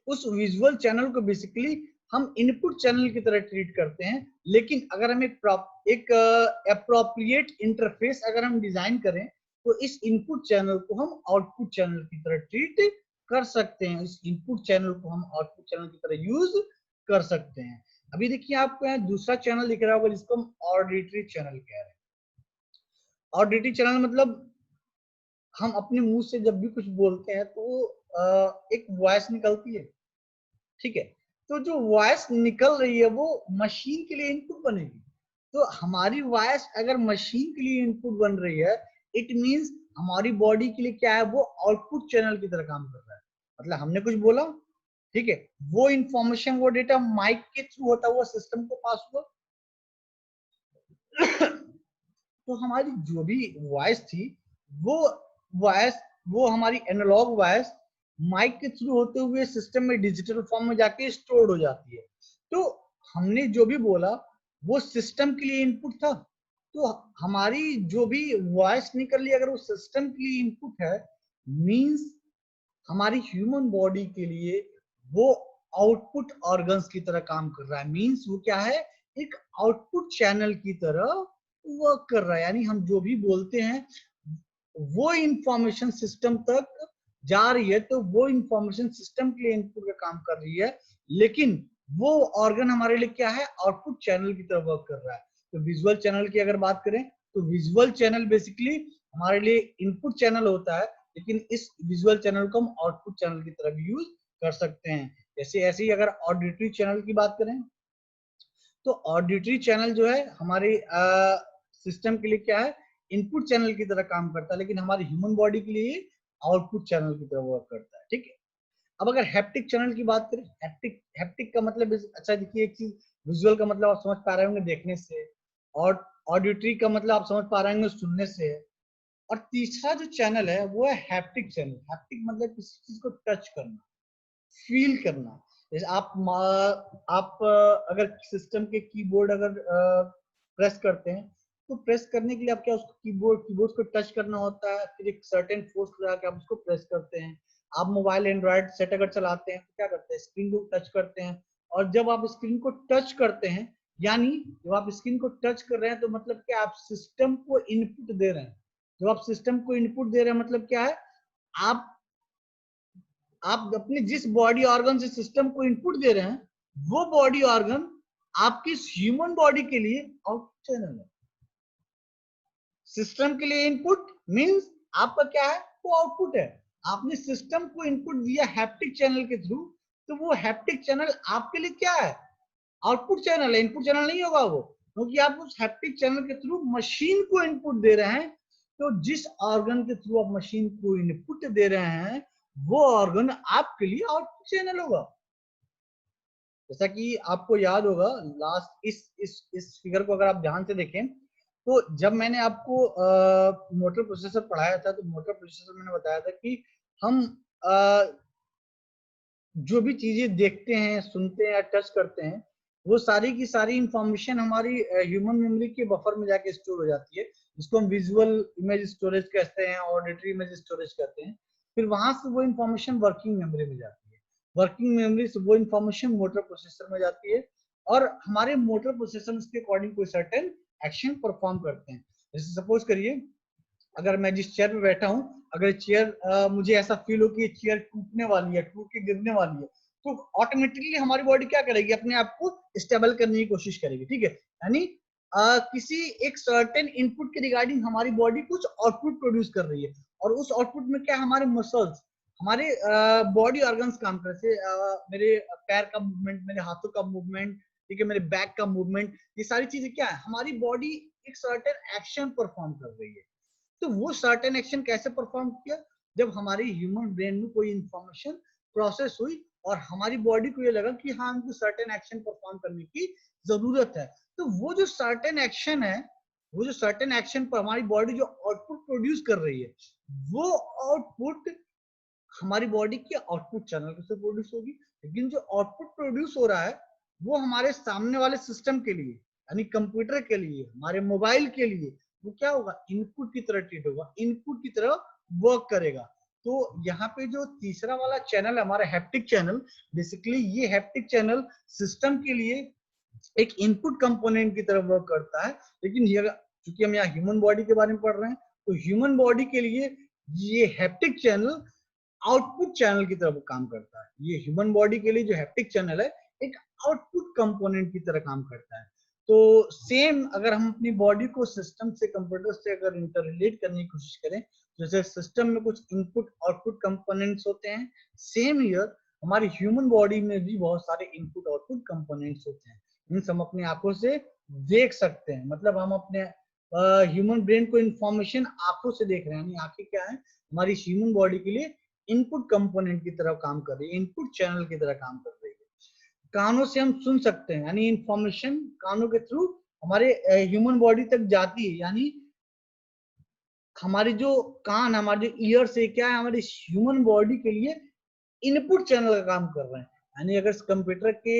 उस विजुअल चैनल को बेसिकली हम इनपुट चैनल की तरह ट्रीट करते हैं। लेकिन अगर हम एक अप्रोप्रिएट इंटरफेस अगर हम डिजाइन करें, तो इस इनपुट चैनल को हम आउटपुट चैनल की तरह ट्रीट कर सकते हैं। इस इनपुट चैनल को हम आउटपुट चैनल की तरह यूज कर सकते हैं। अभी देखिए आपको यहाँ दूसरा चैनल दिख रहा होगा जिसको हम ऑडिटरी चैनल कह रहे हैं। ऑडिटरी चैनल मतलब हम अपने मुंह से जब भी कुछ बोलते हैं तो एक वॉइस निकलती है, ठीक है। तो जो वॉइस निकल रही है वो मशीन के लिए इनपुट बनेगी। तो हमारी वॉइस अगर मशीन के लिए इनपुट बन रही है, इट मींस हमारी बॉडी के लिए क्या है, वो आउटपुट चैनल की तरह काम कर रहा है। मतलब हमने कुछ बोला, ठीक है, वो इंफॉर्मेशन, वो डेटा माइक के थ्रू होता हुआ सिस्टम को पास हुआ। तो हमारी जो भी वॉइस थी, वो वॉइस, वो हमारी एनालॉग वॉइस माइक के थ्रू होते हुए सिस्टम में डिजिटल फॉर्म में जाके स्टोर हो जाती है। तो हमने जो भी बोला वो सिस्टम के लिए इनपुट था। तो हमारी जो भी वॉइस निकल रही, अगर वो सिस्टम के लिए इनपुट है, मींस हमारी ह्यूमन बॉडी के लिए वो आउटपुट ऑर्गन्स की तरह काम कर रहा है। मींस वो क्या है, एक आउटपुट चैनल की तरह वर्क कर रहा है। यानी हम जो भी बोलते हैं वो इंफॉर्मेशन सिस्टम तक जा रही है, तो वो इंफॉर्मेशन सिस्टम के लिए इनपुट का काम कर रही है, लेकिन वो ऑर्गन हमारे लिए क्या है, आउटपुट चैनल की तरह वर्क कर रहा है। तो विजुअल चैनल की अगर बात करें, तो विजुअल चैनल बेसिकली हमारे लिए इनपुट चैनल होता है, लेकिन इस विजुअल चैनल को हम आउटपुट चैनल की तरह भी यूज कर सकते हैं। जैसे ऐसे ही अगर ऑडिटरी चैनल की बात करें, तो ऑडिटरी चैनल जो है हमारे सिस्टम के लिए क्या है, इनपुट चैनल की तरह काम करता है, लेकिन हमारी ह्यूमन बॉडी के लिए आउटपुट चैनल की तरह वर्क करता है, ठीक है। अब अगर हैप्टिक चैनल की बात करें, हैप्टिक हैप्टिक का मतलब अच्छा देखिए, एक चीज, विजुअल का मतलब आप समझ पा रहे होंगे देखने से, और ऑडिटरी का मतलब आप समझ पा रहे होंगे सुनने से, और तीसरा जो चैनल है वो है हैप्टिक चैनल। हैप्टिक मतलब किसी चीज को टच करना, फील करना। जैसे आप अगर सिस्टम के कीबोर्ड अगर प्रेस करते हैं, तो प्रेस करने के लिए आप क्या, उसको कीबोर्ड को टच करना होता है, फिर एक सर्टेन फोर्स लगा के आप उसको प्रेस करते हैं। आप मोबाइल एंड्रॉइड सेट अगर चलाते हैं तो क्या करते हैं, स्क्रीन को टच करते हैं। और जब आप स्क्रीन को टच करते हैं, यानी जब आप स्क्रीन को टच कर रहे हैं, तो मतलब क्या, आप सिस्टम को इनपुट दे रहे हैं। जब आप सिस्टम को इनपुट दे रहे हैं मतलब क्या है, आप आप अपने जिस बॉडी ऑर्गन से सिस्टम को इनपुट दे रहे हैं, वो बॉडी ऑर्गन आपकी ह्यूमन बॉडी के लिए आउटपुट चैनल है। सिस्टम के लिए इनपुट मींस आपका क्या है, वो आउटपुट है। आपने सिस्टम को इनपुट दिया हैप्टिक चैनल के थ्रू, तो वो हैप्टिक चैनल आपके लिए क्या है, आउटपुट चैनल है, इनपुट चैनल नहीं होगा वो, क्योंकि आप उस हैप्टिक चैनल के थ्रू मशीन को इनपुट दे रहे हैं। तो जिस ऑर्गन के थ्रू आप मशीन को इनपुट दे रहे हैं, वो ऑर्गन आपके लिए आउटपुट चैनल होगा। जैसा कि आपको याद होगा, लास्ट इस फिगर को अगर आप ध्यान से देखें, तो जब मैंने आपको मोटर प्रोसेसर पढ़ाया था, तो मोटर प्रोसेसर मैंने बताया था कि हम जो भी चीजें देखते हैं, सुनते हैं या टच करते हैं, वो सारी की सारी इंफॉर्मेशन हमारी ह्यूमन मेमोरी के बफर में जाके स्टोर हो जाती है, जिसको हम विजुअल इमेज स्टोरेज कहते हैं, ऑडिटरी इमेज स्टोरेज कहते हैं। फिर वहां से वो इंफॉर्मेशन वर्किंग मेमोरी में जाती है, वर्किंग मेमोरी से वो इंफॉर्मेशन मोटर प्रोसेसर में जाती है, और हमारे मोटर प्रोसेसर के अकॉर्डिंग कोई सर्टेन एक्शन परफॉर्म करते हैं। जैसे सपोज करिए, अगर मैं जिस चेयर पे बैठा हूँ, अगर चेयर मुझे ऐसा फील हो कि ये चेयर टूटने वाली है, टूट के गिरने वाली है, तो ऑटोमेटिकली हमारी बॉडी क्या करेगी, अपने आप को स्टेबल करने की कोशिश करेगी, ठीक है। यानी किसी एक सर्टेन इनपुट के रिगार्डिंग हमारी बॉडी कुछ आउटपुट प्रोड्यूस कर रही है, और उस आउटपुट में क्या, हमारे मसल्स, हमारे बॉडी ऑर्गन्स काम कर रहे हैं। मेरे पैर का मूवमेंट, मेरे हाथों का मूवमेंट, ठीक है, मेरे बैक का मूवमेंट, ये सारी चीजें क्या है, हमारी बॉडी एक सर्टेन एक्शन परफॉर्म कर रही है। तो वो सर्टेन एक्शन कैसे परफॉर्म किया, जब हमारी ह्यूमन ब्रेन में कोई इंफॉर्मेशन प्रोसेस हुई, और हमारी बॉडी को ये लगा कि हाँ, हमको सर्टेन एक्शन परफॉर्म करने की जरूरत है। तो वो जो सर्टेन एक्शन है, वो जो सर्टेन एक्शन पर हमारी बॉडी जो आउटपुट प्रोड्यूस कर रही है, वो आउटपुट हमारी बॉडी के आउटपुट चैनल से प्रोड्यूस होगी। लेकिन जो आउटपुट प्रोड्यूस हो रहा है, वो हमारे सामने वाले सिस्टम के लिए, यानी कंप्यूटर के लिए, हमारे मोबाइल के लिए, वो क्या होगा, इनपुट की तरह ट्रीट होगा, इनपुट की तरह वर्क करेगा। तो यहाँ पे जो तीसरा वाला चैनल है हमारा हैप्टिक चैनल, बेसिकली ये हैप्टिक चैनल सिस्टम के लिए एक इनपुट कंपोनेंट की तरह वर्क करता है। लेकिन ये, चूंकि हम यहाँ ह्यूमन बॉडी के बारे में पढ़ रहे हैं, तो ह्यूमन बॉडी के लिए ये हैप्टिक चैनल आउटपुट चैनल की तरह काम करता है। ये ह्यूमन बॉडी के लिए जो हैप्टिक चैनल है, एक आउटपुट कंपोनेंट की तरह काम करता है। तो सेम अगर हम अपनी बॉडी को सिस्टम से, कंप्यूटर से अगर इंटररिलेट करने की कोशिश करें, जैसे सिस्टम में कुछ इनपुट आउटपुट कंपोनेंट्स होते हैं, सेम हियर हमारी ह्यूमन बॉडी में भी बहुत सारे इनपुट आउटपुट कंपोनेंट्स होते हैं। मीन्स हम अपनी आंखों से देख सकते हैं, मतलब हम अपने ह्यूमन ब्रेन को इंफॉर्मेशन आंखों से देख रहे हैं। यानी आंखें क्या है, हमारी ह्यूमन बॉडी के लिए इनपुट कंपोनेंट की तरह काम कर रही है, इनपुट चैनल की तरह काम कर रही है। कानों से हम सुन सकते हैं, यानी इंफॉर्मेशन कानों के थ्रू हमारे ह्यूमन बॉडी तक जाती है। यानी हमारे जो कान, हमारे जो ईयर्स है, क्या है, हमारे ह्यूमन बॉडी के लिए इनपुट चैनल का काम कर रहे हैं। यानी अगर कंप्यूटर के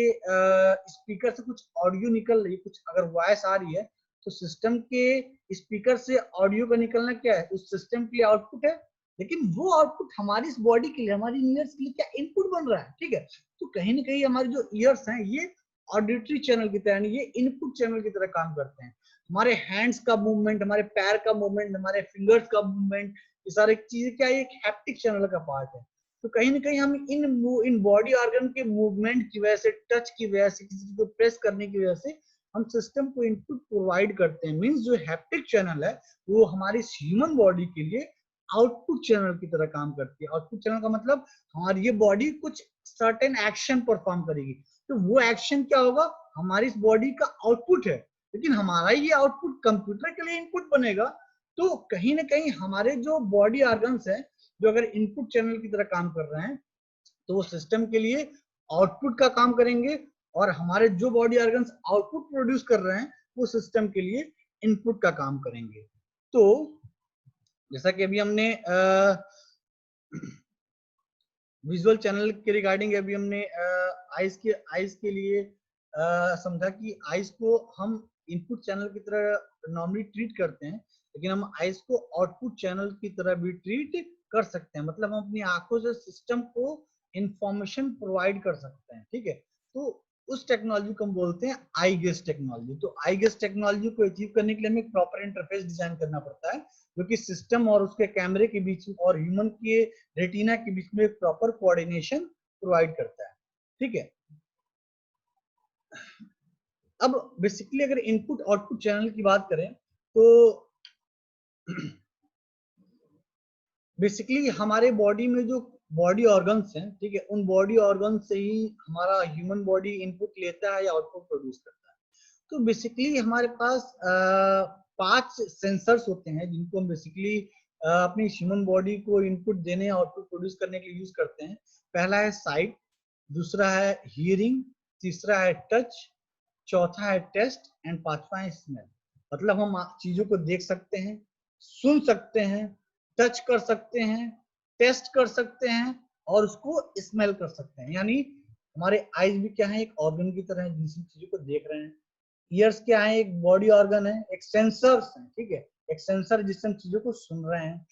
स्पीकर से कुछ ऑडियो निकल रही है, कुछ अगर वॉइस आ रही है, तो सिस्टम के स्पीकर से ऑडियो का निकलना क्या है, उस सिस्टम के लिए आउटपुट है। लेकिन वो आउटपुट हमारी इस बॉडी के लिए, हमारी ईयर्स के लिए क्या इनपुट बन रहा है, ठीक है। तो कहीं ना कहीं हमारे जो ईयर्स हैं ये ऑडिटरी चैनल की तरह, ये इनपुट चैनल की तरह काम करते हैं। हमारे हैंड्स का मूवमेंट, हमारे पैर का मूवमेंट, हमारे फिंगर्स का मूवमेंट, ये सारी चीजें क्या है, एक हैप्टिक चैनल का पार्ट है। तो कहीं ना कहीं हम इन बॉडी ऑर्गन के मूवमेंट की वजह से, टच की वजह से, किसी चीज को प्रेस करने की वजह से हम सिस्टम को इनपुट प्रोवाइड करते हैं। मींस जो हैप्टिक चैनल है वो हमारी ह्यूमन बॉडी के लिए आउटपुट चैनल की तरह काम करती है। आउटपुट चैनल का मतलब हमारी ये बॉडी कुछ सर्टेन एक्शन परफॉर्म करेगी, तो वो एक्शन क्या होगा, हमारी इस बॉडी का आउटपुट है। लेकिन हमारा ये आउटपुट कंप्यूटर के लिए इनपुट बनेगा। तो कहीं ना कहीं हमारे जो बॉडी ऑर्गन्स है, जो अगर इनपुट चैनल की तरह काम कर रहे हैं, तो वो सिस्टम के लिए आउटपुट का काम करेंगे, और हमारे जो बॉडी ऑर्गन्स आउटपुट प्रोड्यूस कर रहे हैं वो सिस्टम के लिए इनपुट का काम करेंगे। तो जैसा कि अभी हमने विजुअल चैनल के रिगार्डिंग अभी हमने आईज के लिए समझा कि आईज को हम इनपुट चैनल की तरह नॉर्मली ट्रीट करते हैं, लेकिन हम आईज को आउटपुट चैनल की तरह भी ट्रीट कर सकते हैं। मतलब हम अपनी आंखों से सिस्टम को इंफॉर्मेशन प्रोवाइड कर सकते हैं, ठीक है। तो उस टेक्नोलॉजी को हम बोलते हैं आई गेस टेक्नोलॉजी। तो आई गेस टेक्नोलॉजी को अचीव करने के लिए हमें प्रॉपर इंटरफेस डिजाइन करना पड़ता है, जो कि सिस्टम और उसके कैमरे के बीच और ह्यूमन के रेटिना के बीच में एक प्रॉपर कोऑर्डिनेशन प्रोवाइड करता है, ठीक है। अब बेसिकली अगर इनपुट आउटपुट चैनल की बात करें, तो बेसिकली हमारे बॉडी में जो बॉडी ऑर्गन्स हैं, ठीक है, उन बॉडी ऑर्गन से ही हमारा ह्यूमन बॉडी इनपुट लेता है या आउटपुट प्रोड्यूस करता है। तो बेसिकली हमारे पास 5 सेंसर्स होते हैं जिनको हम बेसिकली अपनी ह्यूमन बॉडी को इनपुट देने, आउटपुट प्रोड्यूस करने के लिए यूज करते हैं। पहला है साइट, दूसरा है हियरिंग, तीसरा है टच, चौथा है टेस्ट, एंड पांचवा है स्मेल। मतलब हम चीजों को देख सकते हैं, सुन सकते हैं, टच कर सकते हैं, टेस्ट कर सकते हैं, और उसको स्मेल कर सकते हैं। यानी हमारे आईज भी क्या है, एक ऑर्गन की तरह है जिन चीजों को देख रहे हैं। ईयर्स क्या है, एक बॉडी ऑर्गन है, एक सेंसर्स है, ठीक है, एक सेंसर जिससे हम चीजों को सुन रहे हैं।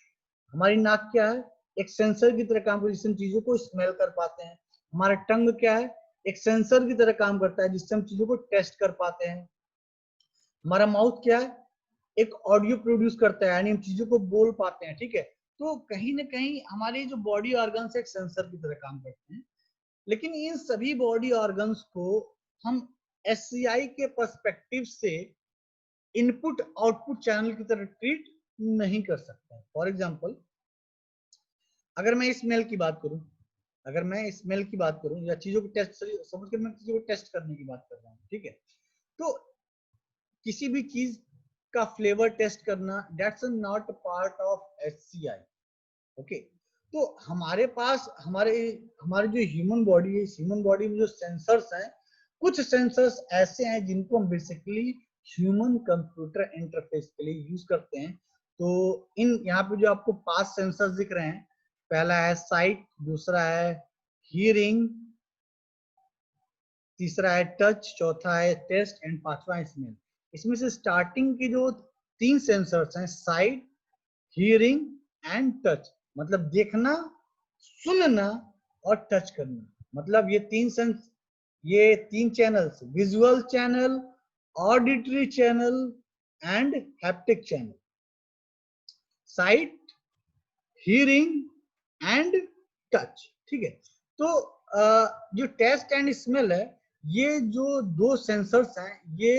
हमारी नाक क्या है, एक सेंसर की तरह काम करती है जिससे हम चीजों को स्मेल कर पाते हैं। हमारा टंग क्या है, एक सेंसर की तरह काम करता है जिससे हम चीजों को टेस्ट कर पाते हैं। हमारा माउथ क्या है, एक ऑडियो प्रोड्यूस करता है, यानी हम चीजों को बोल पाते हैं, ठीक है। तो कहीं ना कहीं हमारे जो बॉडी ऑर्गन्स एक सेंसर की तरह काम करते हैं। लेकिन इन सभी बॉडी ऑर्गन्स को हम एससीआई के पर्सपेक्टिव से इनपुट आउटपुट चैनल की तरह ट्रीट नहीं कर सकते। फॉर एग्जांपल, अगर मैं स्मेल की बात करूं, अगर मैं स्मेल की बात करूं या चीजों को टेस्ट, समझ कर मैं चीजों को टेस्ट करने की बात कर रहा हूं, ठीक है। तो किसी भी चीज का फ्लेवर टेस्ट करना, that's not part of HCI, okay. तो हमारे पास हमारे हमारे जो ह्यूमन बॉडी है, ह्यूमन बॉडी में जो सेंसर्स हैं, कुछ सेंसर्स ऐसे हैं जिनको हम बेसिकली ह्यूमन कंप्यूटर इंटरफेस के लिए यूज करते हैं। तो इन यहाँ पे जो आपको 5 सेंसर्स दिख रहे हैं, पहला है साइट, दूसरा है हियरिंग, तीसरा है टच, चौथा है टेस्ट, एंड पांचवा है स्मेल। इसमें से स्टार्टिंग की जो 3 सेंसर्स हैं, साइट, हियरिंग एंड टच, मतलब देखना, सुनना और टच करना, मतलब ये तीन channels, visual channel, auditory channel and haptic channel, sight, hearing and touch, ठीक है। तो जो टेस्ट एंड स्मेल है, ये जो दो सेंसर्स हैं ये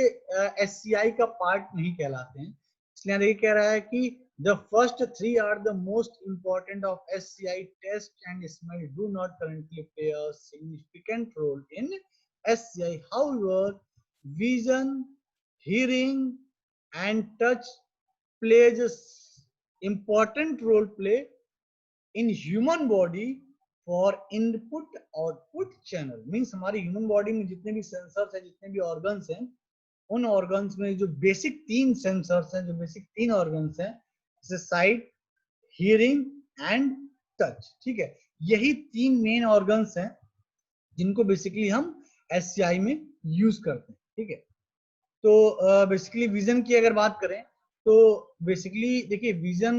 SCI का पार्ट नहीं कहलाते हैं। इसलिए ये कह रहा है कि the first three are the most important of SCI. Taste and smell do not currently play a significant role in SCI. However, vision, hearing and touch plays a important role play in human body for input output channel. Means हमारी human body में जितने भी sensors हैं, जितने भी organs हैं, उन organs में जो बेसिक तीन सेंसर्स हैं, जो बेसिक तीन ऑर्गन्स हैं, जैसे साइट, हियरिंग एंड टच, ठीक है, यही तीन मेन ऑर्गन्स हैं जिनको बेसिकली हम SCI में यूज करते हैं, ठीक है। तो बेसिकली विजन की अगर बात करें तो बेसिकली देखिए विजन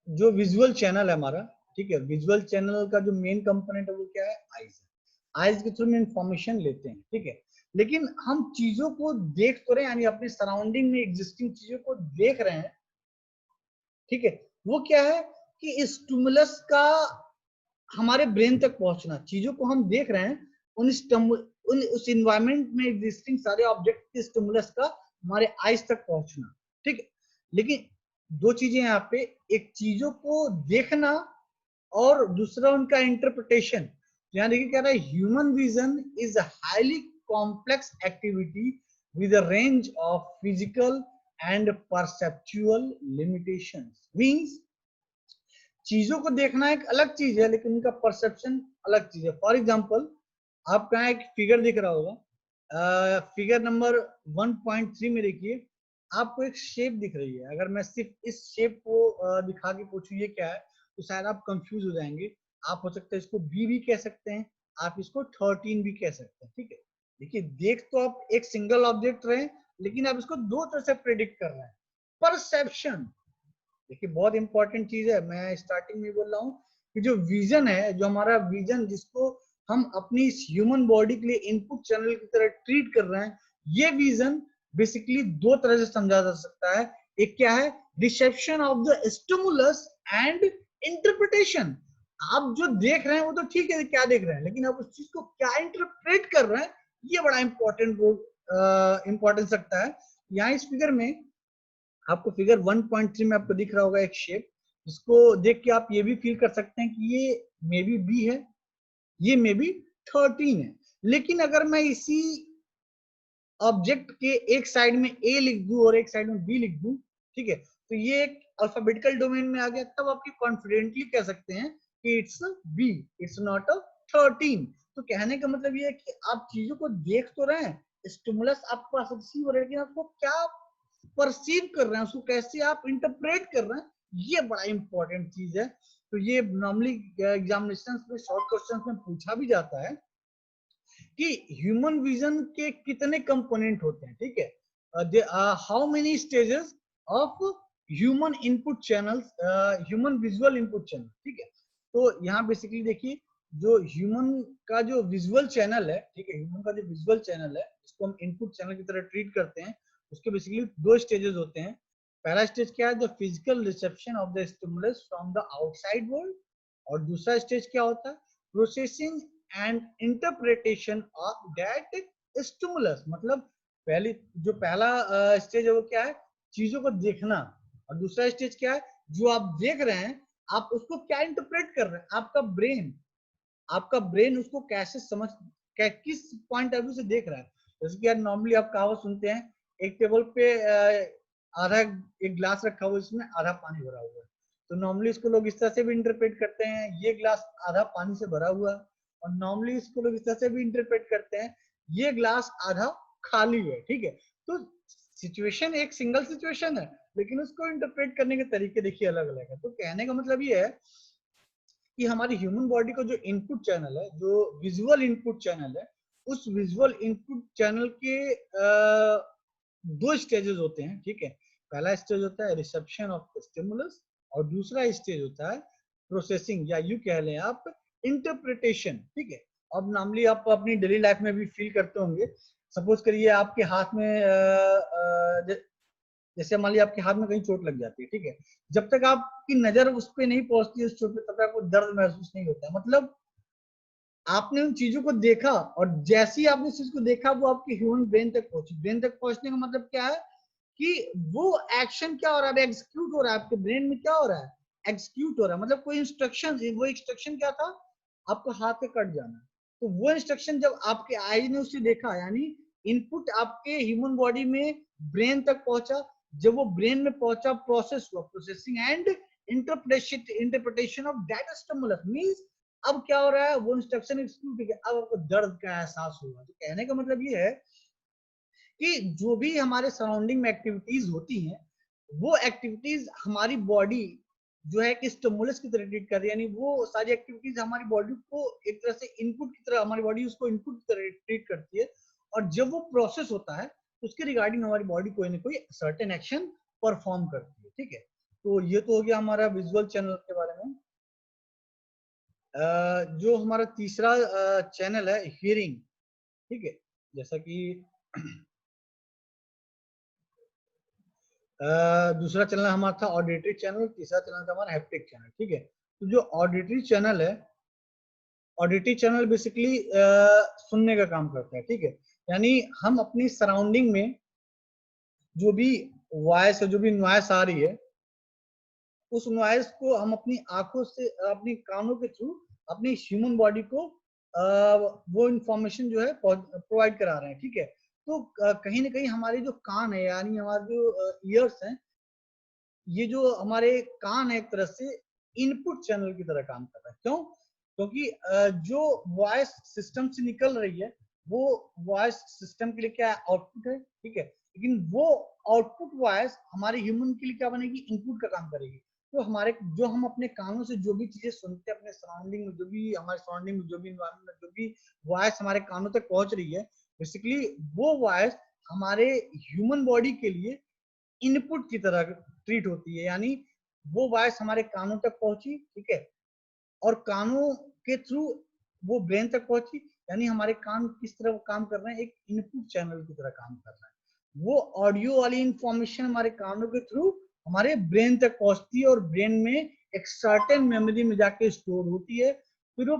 जो विजुअल चैनल है हमारा, ठीक है, विजुअल चैनल का जो मेन कंपोनेंट है वो क्या है, आईज है। आईज के थ्रू में इंफॉर्मेशन लेते हैं, ठीक है, लेकिन हम चीजों को देख तो रहे हैं, यानी अपने सराउंडिंग में एग्जिस्टिंग चीजों को देख रहे हैं, ठीक है। वो क्या है कि स्टिमुलस का हमारे ब्रेन तक पहुंचना, चीजों को हम देख रहे हैं, उस इन्वायरमेंट में एग्जिस्टिंग सारे ऑब्जेक्ट के स्टिमुलस का हमारे आईज तक पहुंचना, ठीक है। लेकिन दो चीजें यहाँ पे, एक चीजों को देखना और दूसरा उनका इंटरप्रिटेशन। यहाँ देखिए क्या रहा है, human vision is a highly complex activity with a range of physical and perceptual limitations. Means चीजों को देखना एक अलग चीज है, लेकिन उनका परसेप्शन अलग चीज है। फॉर एग्जाम्पल, आपका एक फिगर दिख रहा होगा, फिगर नंबर 1.3 में देखिए, आपको एक शेप दिख रही है। अगर मैं सिर्फ इस शेप को दिखा के पूछूं ये क्या है, तो शायद आप कंफ्यूज हो जाएंगे। आप हो सकता है इसको बी भी कह सकते हैं, आप इसको 13 भी कह सकते हैं, ठीक है। देखिए, देख तो आप एक सिंगल ऑब्जेक्ट रहे, लेकिन आप इसको दो तरह से प्रेडिक्ट कर रहे हैं। परसेप्शन देखिए बहुत इंपॉर्टेंट चीज है। मैं स्टार्टिंग में बोल रहा हूँ कि जो विजन है, जो हमारा विजन जिसको हम अपनी ह्यूमन बॉडी के लिए इनपुट चैनल की तरह ट्रीट कर रहे हैं, ये विजन बेसिकली दो तरह से समझा जा सकता है। एक क्या है, reception of the stimulus and interpretation. आप जो देख रहे हैं वो तो ठीक है, क्या देख रहे हैं, लेकिन आप उस चीज को क्या इंटरप्रेट कर रहे हैं, ये बड़ा इंपॉर्टेंट रोल इंपॉर्टेंस रखता है। यहाँ इस फिगर में आपको फिगर 1.3 में आपको दिख रहा होगा एक शेप, जिसको देख के आप ये भी फील कर सकते हैं कि ये मे बी बी है, ये मे बी 13 है। लेकिन अगर मैं इसी ऑब्जेक्ट के एक साइड में ए लिख दूं और एक साइड में बी लिख दूं, ठीक है, तो ये एक अल्फाबेटिकल डोमेन में आ गया, तब आप कॉन्फिडेंटली कह सकते हैं कि it's be, it's not a 13। तो कहने का मतलब ये है कि आप चीजों को देख तो रहे हैं, स्टिमुलस आपके पास रिसीव हो रहा है, लेकिन आपको क्या परसीव कर रहे हैं, उसको कैसे आप इंटरप्रेट कर रहे हैं, ये बड़ा इंपॉर्टेंट चीज है। तो ये नॉर्मली एग्जामिनेशन में शॉर्ट क्वेश्चन में पूछा भी जाता है कि ह्यूमन विजन के कितने कंपोनेंट होते हैं, ठीक है, how many stages of human input channels, human visual input channel, ठीक है। तो यहाँ बेसिकली देखिए, जो ह्यूमन का जो विजुअल चैनल है, ठीक है, ह्यूमन का जो विजुअल चैनल है, जिसको हम इनपुट चैनल की तरह ट्रीट करते हैं, उसके बेसिकली दो स्टेजेस होते हैं। पहला स्टेज क्या है, the physical reception of the stimulus from the outside world, और दूसरा स्टेज क्या होता है, processing and interpretation of that stimulus. मतलब जो पहला स्टेज है वो क्या है, चीजों को देखना, और दूसरा स्टेज क्या है, जो आप देख रहे हैं आप उसको क्या इंटरप्रेट कर रहे हैं, आपका ब्रेन उसको कैसे समझ, किस पॉइंट ऑफ व्यू से देख रहा है। जैसे कि यार नॉर्मली आप कहावत सुनते हैं, एक टेबल पे आधा एक ग्लास रखा हुआ है, इसमें आधा पानी भरा हुआ है, तो नॉर्मली इसको लोग इस तरह से भी इंटरप्रेट करते हैं, ये ग्लास आधा पानी से भरा हुआ है। और नॉर्मली इसको लोग इस तरह से भी इंटरप्रेट करते हैं, ये ग्लास आधा खाली है, ठीक है। तो सिचुएशन एक सिंगल सिचुएशन है, लेकिन उसको इंटरप्रेट करने के तरीके देखिए अलग अलग है। तो कहने का मतलब ये है कि हमारी ह्यूमन बॉडी को जो इनपुट चैनल है, जो विजुअल इनपुट चैनल है, उस विजुअल इनपुट चैनल के दो स्टेजेस होते हैं, ठीक है। पहला स्टेज होता है रिसेप्शन ऑफ स्टिमुलस, और दूसरा स्टेज होता है प्रोसेसिंग, या यू कह लें आप इंटरप्रिटेशन, ठीक है। अब नॉर्मली आप अपनी डेली लाइफ में भी फील करते होंगे। सपोज करिए आपके हाथ में जैसे मान लिया आपके हाथ में कहीं चोट लग जाती है, ठीक है, जब तक आपकी नजर उस पर नहीं पहुंचती है उस चोट पे, तब तक आपको दर्द महसूस नहीं होता है। मतलब आपने उन चीजों को देखा और जैसे ही आपने उस चीज को देखा वो आपके ह्यूमन ब्रेन तक पहुंची। ब्रेन तक पहुंचने का मतलब क्या है कि वो एक्शन क्या हो रहा है, एग्जीक्यूट हो रहा है आपके ब्रेन में, क्या हो रहा है, एग्जीक्यूट हो रहा है। मतलब कोई इंस्ट्रक्शन, वो इंस्ट्रक्शन क्या था, आपको हाथ से कट जाना। तो वो इंस्ट्रक्शन जब आपके आईज ने उसे देखा, यानी इनपुट आपके ह्यूमन बॉडी में ब्रेन तक पहुंचा। जब वो ब्रेन में पहुंचा, प्रोसेस हुआ, processing and interpretation of that stimulus means अब क्या हो रहा है, वो इंस्ट्रक्शन एग्जीक्यूट हो गया, अब आपको दर्द का एहसास होगा। तो कहने का मतलब ये है कि जो भी हमारे सराउंडिंग में एक्टिविटीज होती हैं, वो एक्टिविटीज हमारी बॉडी जो है कि स्टिमुलस की तरह ट्रीट कर रही है, यानी वो सारी एक्टिविटीज हमारी बॉडी को एक तरह से इनपुट की तरह, हमारी बॉडी उसको इनपुट की तरह ट्रीट करती है। और जब वो प्रोसेस होता है उसके रिगार्डिंग हमारी बॉडी कोई ना कोई सर्टेन एक्शन परफॉर्म करती है। ठीक है, तो ये तो हो गया हमारा विजुअल चैनल के बारे में। जो हमारा तीसरा चैनल है हियरिंग। ठीक है, जैसा कि दूसरा चैनल हमारा था ऑडिटरी चैनल, तीसरा चैनल था हमारा हैप्टिक चैनल। ठीक है, तो जो ऑडिटरी चैनल है, ऑडिटरी चैनल बेसिकली सुनने का काम करता है। ठीक है, यानी हम अपनी सराउंडिंग में जो भी वॉइस है, जो भी नॉइस आ रही है, उस नॉइस को हम अपनी आंखों से, अपनी कानों के थ्रू अपनी ह्यूमन बॉडी को वो इंफॉर्मेशन जो है प्रोवाइड करा रहे हैं। ठीक है, तो कहीं ना कहीं हमारे जो कान है, यानी हमारे जो ईयर्स हैं, ये जो हमारे कान है एक तरह से इनपुट चैनल की तरह काम कर रहा है। क्यों? क्योंकि जो वॉइस सिस्टम से निकल रही है वो वॉइस सिस्टम के लिए क्या है, आउटपुट है। ठीक है, लेकिन वो आउटपुट वॉइस हमारे ह्यूमन के लिए क्या बनेगी, इनपुट का काम करेगी। तो हमारे जो हम अपने कानों से जो भी चीजें सुनते हैं, अपने सराउंडिंग में जो भी, हमारे सराउंडिंग में जो भी इन्वायरमेंट में जो भी वॉइस हमारे कानों तक पहुंच रही है, बेसिकली वो वॉइस हमारे ह्यूमन बॉडी के लिए इनपुट की तरह ट्रीट होती है। यानी वो वॉइस हमारे कानों तक पहुंची, ठीक है, और कानों के थ्रू वो ब्रेन तक पहुंची, यानी हमारे कान किस तरह काम कर रहे हैं, एक इनपुट चैनल की तरह काम कर रहा है। वो ऑडियो वाली इंफॉर्मेशन हमारे कानों के थ्रू हमारे ब्रेन तक पहुंचती है और ब्रेन में एक सर्टेन मेमोरी में जाके स्टोर होती है, फिर वो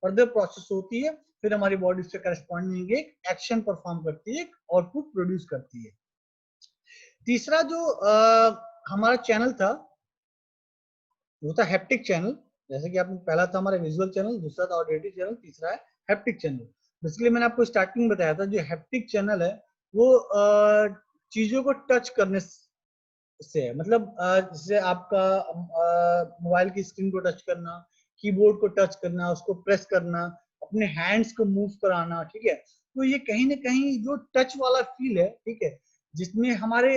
फर्दर प्रोसेस होती है, फिर हमारी बॉडी से करस्पॉन्डिंग एक एक्शन परफॉर्म करती है, एक आउटपुट प्रोड्यूस करती है। तीसरा जो हमारा चैनल था वो था हैप्टिक चैनल। जैसे कि आपने, पहला था हमारा विजुअल चैनल, दूसरा था ऑडिटरी चैनल, तीसरा है हैप्टिक चैनल। बेसिकली मैंने आपको स्टार्टिंग में बताया था, जो हैप्टिक चैनल है वो चीजों को टच करने से है। मतलब जैसे आपका मोबाइल की स्क्रीन को टच करना, कीबोर्ड को टच करना, उसको प्रेस करना, अपने हैंड्स को मूव कराना। ठीक है, तो ये कहीं ना कहीं जो टच वाला फील है, ठीक है, जिसमें हमारे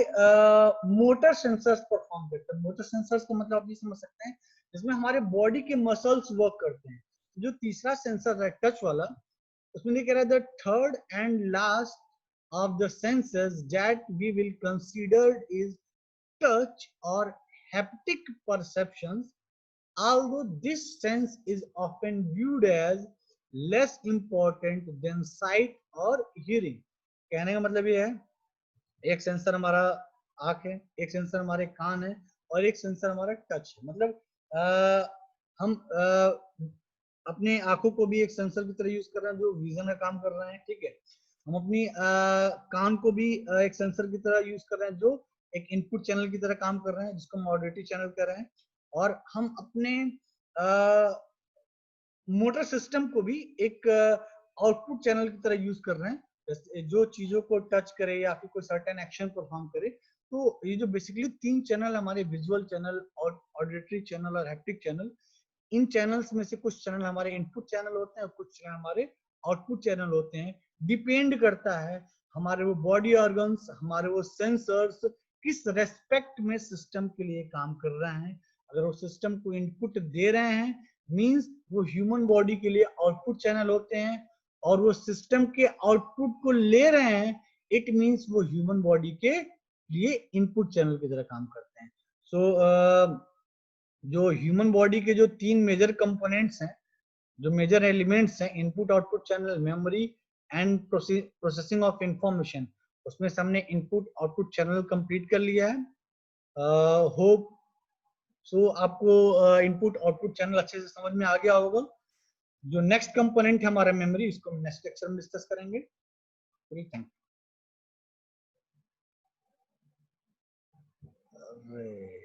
मोटर सेंसर्स परफॉर्म करते हैं। मोटर सेंसर्स का मतलब आप ये समझ सकते हैं, जिसमें हमारे बॉडी के मसल्स वर्क करते हैं। जो तीसरा सेंसर है टच वाला, उसमें ये कह रहा है the third and last of the senses that we will consider is touch or haptic perceptions. Although this sense is often viewed as less important than sight or hearing. कहने का मतलब ये है, एक सेंसर हमारा आंख है, एक सेंसर हमारे कान है, और एक सेंसर हमारा टच है। मतलब हम अपने आंखों को भी एक सेंसर की तरह यूज कर रहे हैं जो विजन का काम कर रहे हैं। ठीक है, हम अपनी कान को भी एक सेंसर की तरह यूज कर रहे हैं जो एक इनपुट चैनल की तरह काम कर रहे हैं, जिसको हम ऑडिटरी चैनल कर रहे हैं। और हम अपने मोटर सिस्टम को भी एक आउटपुट चैनल की तरह यूज कर रहे हैं, जो चीजों को टच करे या फिर कोई सर्टेन एक्शन परफॉर्म करे। तो ये जो बेसिकली तीन चैनल हमारे, विजुअल चैनल, ऑडिटरी चैनल और हैप्टिक चैनल, इन चैनल्स में से कुछ चैनल हमारे इनपुट चैनल होते हैं और कुछ चैनल हमारे आउटपुट चैनल होते हैं। डिपेंड करता है हमारे वो बॉडी ऑर्गन्स, हमारे वो सेंसर्स किस रेस्पेक्ट में सिस्टम के लिए काम कर रहे हैं। अगर वो सिस्टम को इनपुट दे रहे हैं मींस वो ह्यूमन बॉडी के लिए आउटपुट चैनल होते हैं, और वो सिस्टम के आउटपुट को ले रहे हैं, इट मींस वो ह्यूमन बॉडी के लिए इनपुट चैनल की तरह काम करते हैं। सो जो ह्यूमन बॉडी के जो तीन मेजर कंपोनेंट्स हैं, जो मेजर एलिमेंट्स हैं, input output channel, memory and processing of information, उसमें से हमने इनपुट आउटपुट चैनल कंप्लीट कर लिया है। होप सो आपको इनपुट आउटपुट चैनल अच्छे से समझ में आ गया होगा। जो नेक्स्ट कंपोनेंट है हमारा मेमोरी, इसको हम नेक्स्ट लेक्चर में डिस्कस करेंगे। Thank you.